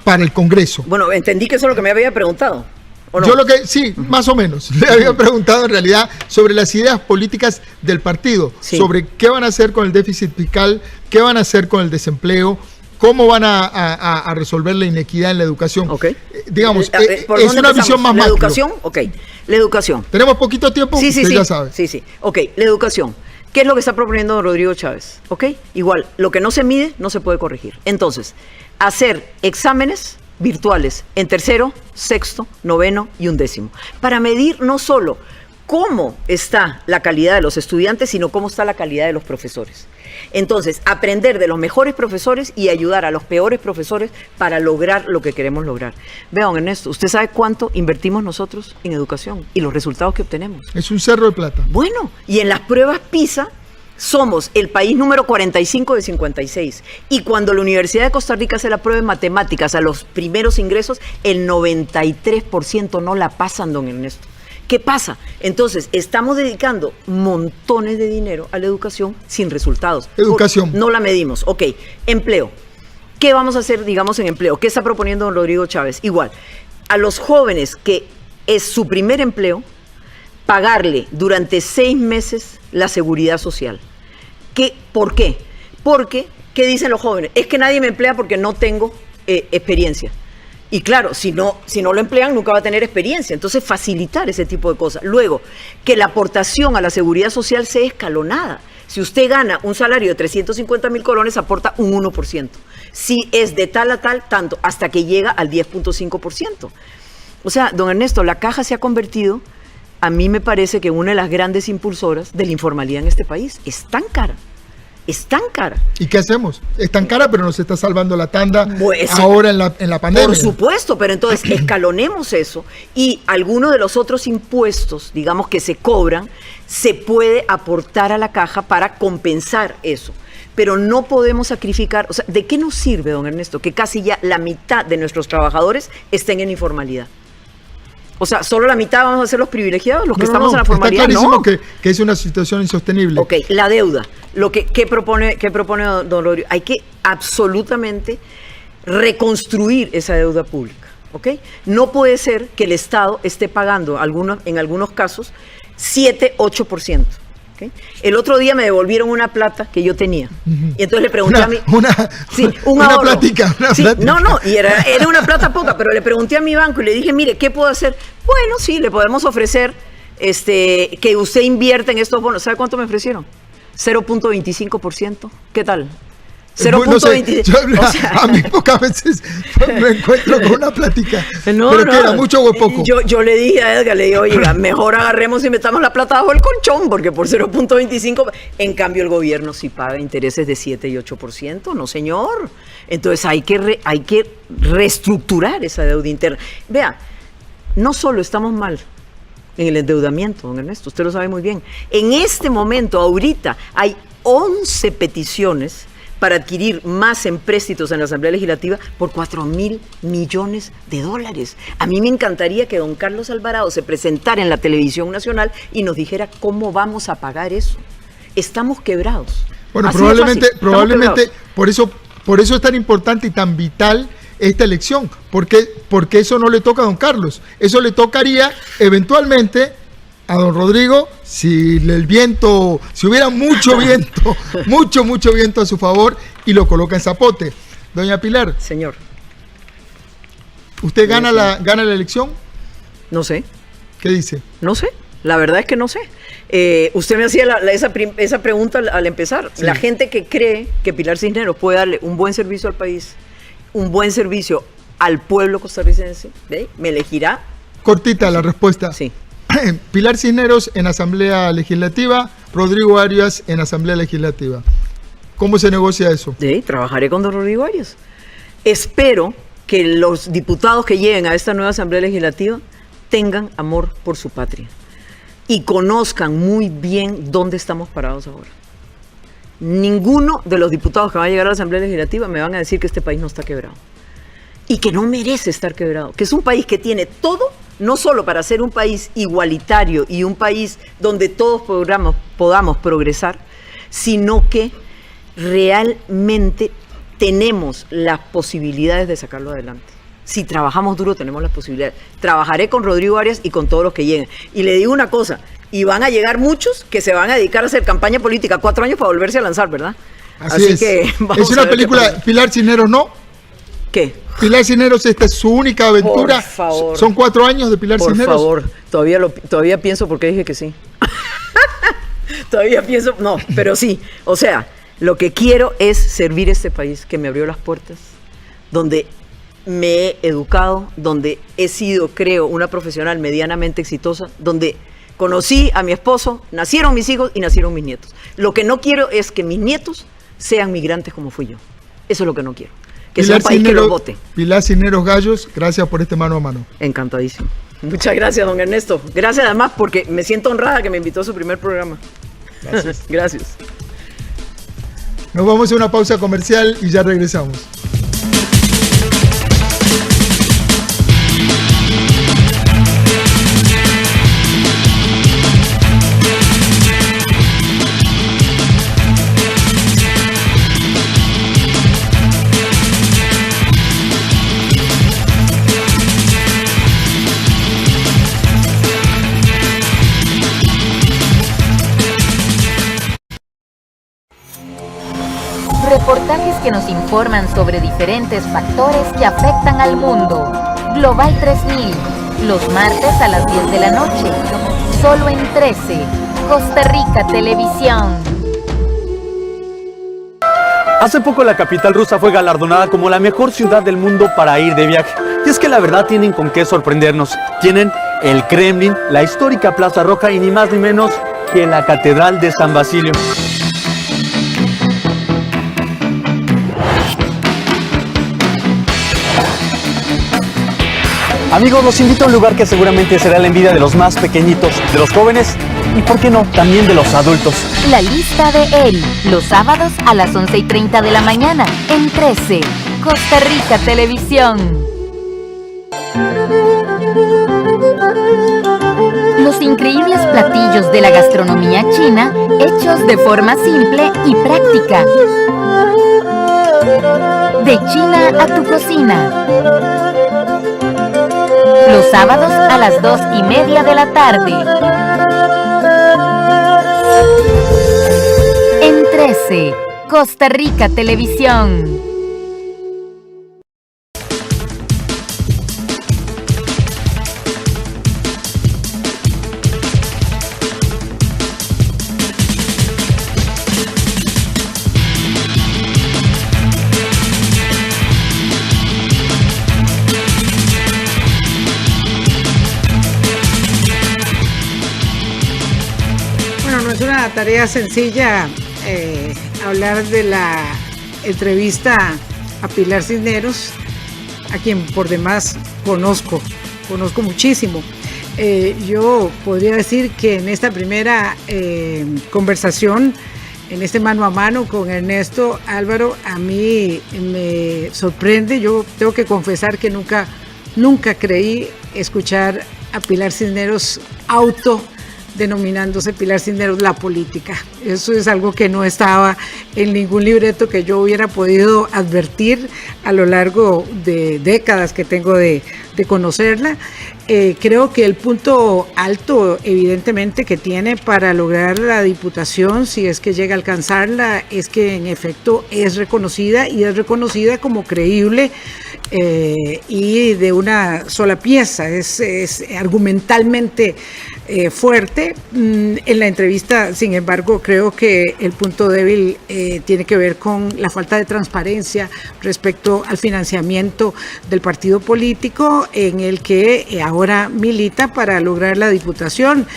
Speaker 1: para el Congreso.
Speaker 21: Bueno, entendí que eso es lo que me había preguntado. ¿O no?
Speaker 1: Yo sí, más o menos. Le había preguntado en realidad sobre las ideas políticas del partido, sobre qué van a hacer con el déficit fiscal, qué van a hacer con el desempleo, cómo van a resolver la inequidad en la educación. Digamos, es una visión más macro.
Speaker 21: ¿La educación? Ok, la educación.
Speaker 1: ¿Tenemos poquito tiempo?
Speaker 21: Sí,
Speaker 1: ya sabe.
Speaker 21: Sí. Ok, la educación. ¿Qué es lo que está proponiendo don Rodrigo Chávez? ¿Ok? Igual, lo que no se mide no se puede corregir. Entonces, hacer exámenes virtuales en tercero, sexto, noveno y undécimo, para medir no solo cómo está la calidad de los estudiantes, sino cómo está la calidad de los profesores. Entonces, aprender de los mejores profesores y ayudar a los peores profesores para lograr lo que queremos lograr. Vean, Ernesto, ¿usted sabe cuánto invertimos nosotros en educación y los resultados que obtenemos?
Speaker 1: Es un cerro de plata.
Speaker 21: Bueno, y en las pruebas PISA somos el país número 45 de 56. Y cuando la Universidad de Costa Rica hace la prueba de matemáticas a los primeros ingresos, el 93% no la pasan, don Ernesto. ¿Qué pasa? Entonces, estamos dedicando montones de dinero a la educación sin resultados.
Speaker 1: Educación.
Speaker 21: No la medimos. Ok, empleo. ¿Qué vamos a hacer, digamos, en empleo? ¿Qué está proponiendo don Rodrigo Chávez? Igual, a los jóvenes que es su primer empleo, pagarle durante 6 meses la seguridad social. ¿Por qué? Porque, ¿qué dicen los jóvenes? Es que nadie me emplea porque no tengo experiencia. Y claro, si no lo emplean, nunca va a tener experiencia. Entonces, facilitar ese tipo de cosas. Luego, que la aportación a la seguridad social sea escalonada. Si usted gana un salario de 350,000 colones, aporta un 1%. Si es de tal a tal, tanto, hasta que llega al 10.5%. O sea, don Ernesto, la caja se ha convertido, a mí me parece que una de las grandes impulsoras de la informalidad en este país. Es tan cara. Es tan cara.
Speaker 1: ¿Y qué hacemos? Es tan cara, pero nos está salvando la tanda ahora en la pandemia.
Speaker 21: Por supuesto, pero entonces escalonemos eso y alguno de los otros impuestos, digamos, que se cobran, se puede aportar a la caja para compensar eso. Pero no podemos sacrificar, o sea, ¿de qué nos sirve, don Ernesto, que casi ya la mitad de nuestros trabajadores estén en informalidad? O sea, ¿solo la mitad vamos a ser los privilegiados, los que estamos en la formalidad?
Speaker 1: Está clarísimo que es una situación insostenible.
Speaker 21: Ok, la deuda. ¿Qué propone don Rodrigo? Hay que absolutamente reconstruir esa deuda pública. ¿Ok? No puede ser que el Estado esté pagando en algunos casos 7-8%. ¿Okay? El otro día me devolvieron una plata que yo tenía. Y entonces le pregunté a mi...
Speaker 1: Una platica.
Speaker 21: No, y era una plata poca, pero le pregunté a mi banco y le dije, mire, ¿qué puedo hacer? Bueno, sí, le podemos ofrecer que usted invierta en estos bonos. ¿Sabe cuánto me ofrecieron? 0.25%. ¿Qué tal? 0.25.
Speaker 1: O sea, a mí pocas veces me encuentro con una plática. ¿Pero qué era, mucho o poco?
Speaker 21: Yo le dije a Edgar, le dije, oye, mejor agarremos y metamos la plata bajo el colchón, porque por 0.25, en cambio el gobierno sí paga intereses de 7 y 8%, no señor. Entonces hay que reestructurar esa deuda interna. Vea, no solo estamos mal en el endeudamiento, don Ernesto, usted lo sabe muy bien. En este momento, ahorita, hay 11 peticiones para adquirir más empréstitos en la Asamblea Legislativa por $4.000 millones. A mí me encantaría que don Carlos Alvarado se presentara en la televisión nacional y nos dijera cómo vamos a pagar eso. Estamos quebrados.
Speaker 1: Bueno,
Speaker 21: Así
Speaker 1: probablemente por eso es tan importante y tan vital esta elección, porque eso no le toca a don Carlos, eso le tocaría eventualmente a don Rodrigo si hubiera mucho viento, mucho viento a su favor y lo coloca en zapote. Doña Pilar.
Speaker 21: Señor.
Speaker 1: ¿Usted gana la elección?
Speaker 21: No sé.
Speaker 1: ¿Qué dice?
Speaker 21: No sé. La verdad es que no sé. Usted me hacía esa pregunta al empezar. Sí. La gente que cree que Pilar Cisneros puede darle un buen servicio al país, un buen servicio al pueblo costarricense, ¿ve? Me elegirá.
Speaker 1: Cortita la respuesta.
Speaker 21: Sí.
Speaker 1: Pilar Cisneros en Asamblea Legislativa, Rodrigo Arias en Asamblea Legislativa. ¿Cómo se negocia eso?
Speaker 21: Sí, trabajaré con don Rodrigo Arias. Espero que los diputados que lleguen a esta nueva Asamblea Legislativa tengan amor por su patria y conozcan muy bien dónde estamos parados ahora. Ninguno de los diputados que van a llegar a la Asamblea Legislativa me van a decir que este país no está quebrado y que no merece estar quebrado, que es un país que tiene todo, no solo para ser un país igualitario y un país donde todos podamos progresar, sino que realmente tenemos las posibilidades de sacarlo adelante. Si trabajamos duro, tenemos las posibilidades. Trabajaré con Rodrigo Arias y con todos los que lleguen. Y le digo una cosa, y van a llegar muchos que se van a dedicar a hacer campaña política 4 años para volverse a lanzar, ¿verdad?
Speaker 1: Así es. Que es una película, Pilar Cisneros, ¿no?
Speaker 21: ¿Qué?
Speaker 1: Pilar Cisneros, esta es su única aventura.
Speaker 21: Por favor.
Speaker 1: Son 4 años de Pilar Cisneros.
Speaker 21: Por favor, todavía pienso porque dije que sí. Todavía pienso, no, pero sí. O sea, lo que quiero es servir a este país que me abrió las puertas, donde me he educado, donde he sido, creo, una profesional medianamente exitosa, donde conocí a mi esposo, nacieron mis hijos y nacieron mis nietos. Lo que no quiero es que mis nietos sean migrantes como fui yo. Eso es lo que no quiero. Que sea un país que los vote.
Speaker 1: Pilar Cisneros Gallos, gracias por este mano a mano.
Speaker 21: Encantadísimo. Muchas gracias, don Ernesto. Gracias además porque me siento honrada que me invitó a su primer programa.
Speaker 1: Gracias.
Speaker 21: Gracias.
Speaker 1: Nos vamos a una pausa comercial y ya regresamos.
Speaker 7: Reportajes que nos informan sobre diferentes factores que afectan al mundo. Global 3000, los martes a las 10 de la noche, solo en 13, Costa Rica Televisión.
Speaker 6: Hace poco la capital rusa fue galardonada como la mejor ciudad del mundo para ir de viaje. Y es que la verdad tienen con qué sorprendernos. Tienen el Kremlin, la histórica Plaza Roja y ni más ni menos que la Catedral de San Basilio. Amigos, los invito a un lugar que seguramente será la envidia de los más pequeñitos, de los jóvenes y, ¿por qué no?, también de los adultos.
Speaker 7: La lista de él, los sábados a las 11:30 de la mañana, en 13, Costa Rica Televisión. Los increíbles platillos de la gastronomía china, hechos de forma simple y práctica. De China a tu cocina. Los sábados a las 2:30 de la tarde. En 13, Costa Rica Televisión.
Speaker 2: Tarea sencilla hablar de la entrevista a Pilar Cisneros, a quien por demás conozco muchísimo. Yo podría decir que en esta primera conversación en este mano a mano con Ernesto. Álvaro, a mí me sorprende, yo tengo que confesar que nunca creí escuchar a Pilar Cisneros denominándose Pilar Cisneros la política. Eso es algo que no estaba en ningún libreto que yo hubiera podido advertir a lo largo de décadas que tengo de conocerla. Creo que el punto alto, evidentemente, que tiene para lograr la diputación, si es que llega a alcanzarla, es que en efecto es reconocida, y es reconocida como creíble y de una sola pieza, es argumentalmente fuerte. En la entrevista, sin embargo, creo que el punto débil tiene que ver con la falta de transparencia respecto al financiamiento del partido político en el que ahora milita para lograr la diputación.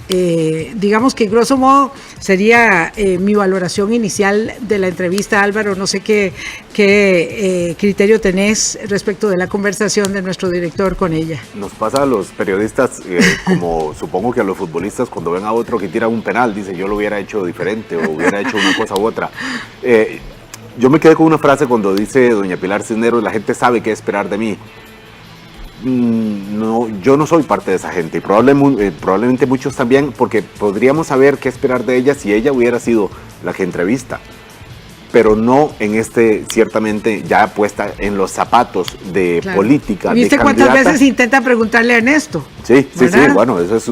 Speaker 2: Digamos que grosso modo sería mi valoración inicial de la entrevista. Álvaro, no sé qué criterio tenés respecto de la conversación de nuestro director con ella.
Speaker 3: Nos pasa a los periodistas, como supongo que a los futbolistas, cuando ven a otro que tira un penal, dicen yo lo hubiera hecho diferente o hubiera hecho una cosa u otra. Yo me quedé con una frase cuando dice doña Pilar Cisneros, la gente sabe qué esperar de mí. No, yo no soy parte de esa gente y probablemente muchos también, porque podríamos saber qué esperar de ella si ella hubiera sido la que entrevista, pero no ciertamente ya puesta en los zapatos de claro. Política.
Speaker 2: ¿Viste cuántas veces intenta preguntarle a Ernesto?
Speaker 3: Sí, bueno, eso es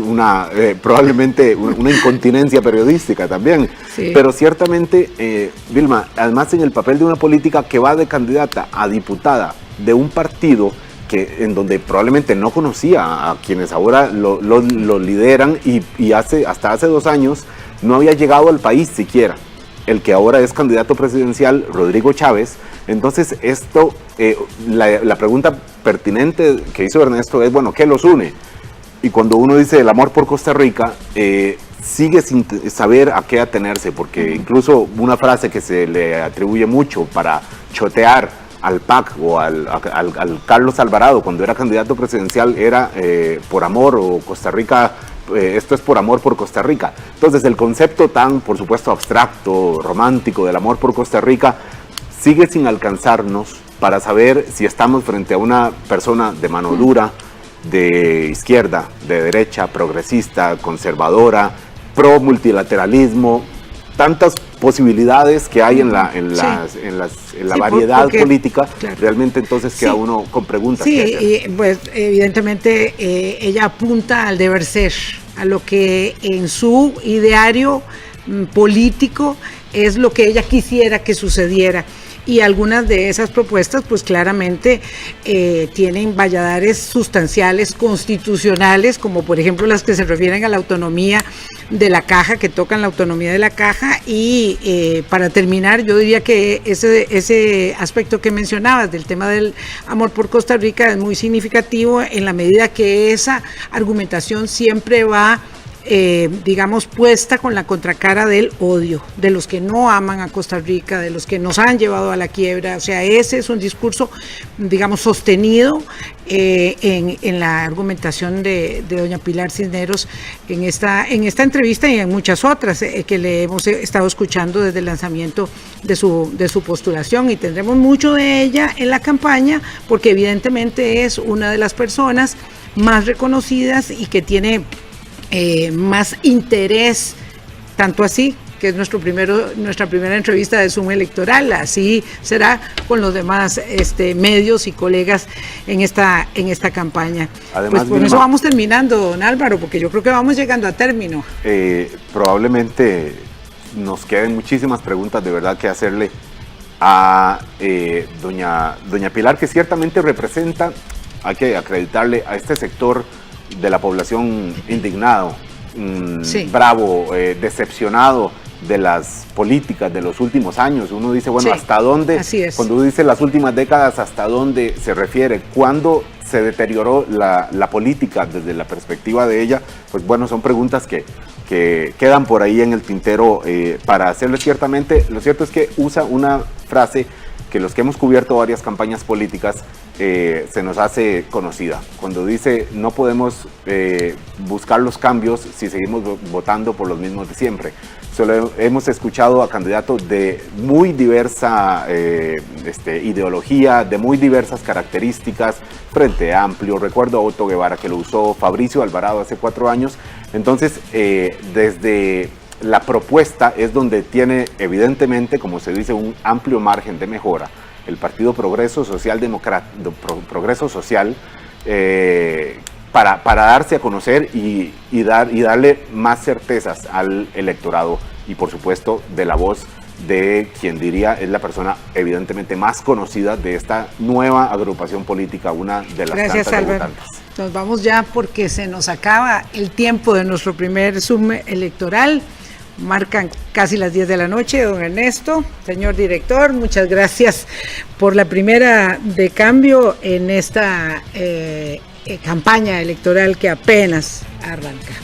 Speaker 3: probablemente una incontinencia periodística también, sí. Pero ciertamente, Vilma, además en el papel de una política que va de candidata a diputada de un partido en donde probablemente no conocía a quienes ahora lo lideran y hasta hace 2 años no había llegado al país siquiera, el que ahora es candidato presidencial, Rodrigo Chávez. Entonces la pregunta pertinente que hizo Ernesto es, bueno, ¿qué los une? Y cuando uno dice el amor por Costa Rica, sigue sin saber a qué atenerse, porque incluso una frase que se le atribuye mucho para chotear al PAC o al Carlos Alvarado cuando era candidato presidencial era por amor, o Costa Rica, esto es por amor por Costa Rica. Entonces el concepto tan, por supuesto, abstracto, romántico del amor por Costa Rica sigue sin alcanzarnos para saber si estamos frente a una persona de mano dura, de izquierda, de derecha, progresista, conservadora, pro multilateralismo, tantas posibilidades que hay en la variedad política, claro. Realmente entonces queda uno con preguntas.
Speaker 2: Sí, y pues evidentemente ella apunta al deber ser, a lo que en su ideario político es lo que ella quisiera que sucediera. Y algunas de esas propuestas pues claramente tienen valladares sustanciales, constitucionales, como por ejemplo las que se refieren a la autonomía de la caja, que tocan la autonomía de la caja. Y para terminar, yo diría que ese aspecto que mencionabas del tema del amor por Costa Rica es muy significativo en la medida que esa argumentación siempre va digamos, puesta con la contracara del odio, de los que no aman a Costa Rica, de los que nos han llevado a la quiebra. O sea, ese es un discurso, digamos, sostenido en la argumentación de doña Pilar Cisneros en esta entrevista y en muchas otras que le hemos estado escuchando desde el lanzamiento de su postulación, y tendremos mucho de ella en la campaña porque evidentemente es una de las personas más reconocidas y que tiene más interés, tanto así que es nuestra primera entrevista de Zoom electoral. Así será con los demás medios y colegas en esta campaña. Además, pues con eso vamos terminando, don Álvaro, porque yo creo que vamos llegando a término.
Speaker 3: Probablemente nos queden muchísimas preguntas de verdad que hacerle a doña Pilar, que ciertamente representa, hay que acreditarle, a este sector de la población indignado, sí. Bravo, decepcionado de las políticas de los últimos años. Uno dice, bueno, sí. ¿Hasta dónde? Así es. Cuando uno dice las últimas décadas, ¿hasta dónde se refiere? ¿Cuándo se deterioró la política desde la perspectiva de ella? Pues bueno, son preguntas que quedan por ahí en el tintero para hacerle. Ciertamente, lo cierto es que usa una frase que los que hemos cubierto varias campañas políticas se nos hace conocida. Cuando dice no podemos buscar los cambios si seguimos votando por los mismos de siempre. Solo hemos escuchado a candidatos de muy diversa ideología, de muy diversas características, Frente Amplio, recuerdo a Otto Guevara que lo usó, Fabricio Alvarado hace 4 años. Entonces, desde la propuesta es donde tiene evidentemente, como se dice, un amplio margen de mejora. El Partido Progreso Social para darse a conocer y darle más certezas al electorado y por supuesto de la voz de quien diría es la persona evidentemente más conocida de esta nueva agrupación política, una de las
Speaker 2: Gracias,
Speaker 3: tantas
Speaker 2: Álvaro.
Speaker 3: votantes.
Speaker 2: Nos vamos ya porque se nos acaba el tiempo de nuestro primer Zoom electoral. Marcan casi las 10 de la noche, don Ernesto, señor director, muchas gracias por la primera de cambio en esta campaña electoral que apenas arranca.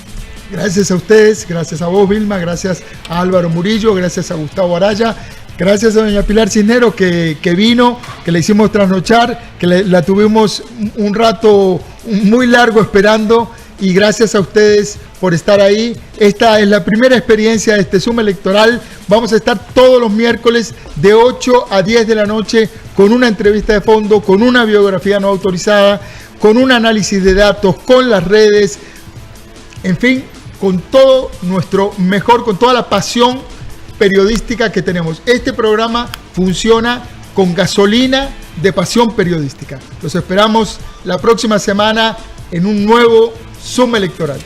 Speaker 1: Gracias a ustedes, gracias a vos, Vilma, gracias a Álvaro Murillo, gracias a Gustavo Araya, gracias a doña Pilar Cisneros que vino, que le hicimos trasnochar, que la tuvimos un rato muy largo esperando, y gracias a ustedes por estar ahí. Esta es la primera experiencia de este Zoom electoral. Vamos a estar todos los miércoles de 8 a 10 de la noche con una entrevista de fondo, con una biografía no autorizada, con un análisis de datos, con las redes, en fin, con todo nuestro mejor, con toda la pasión periodística que tenemos. Este programa funciona con gasolina de pasión periodística. Los esperamos la próxima semana en un nuevo Zoom electoral.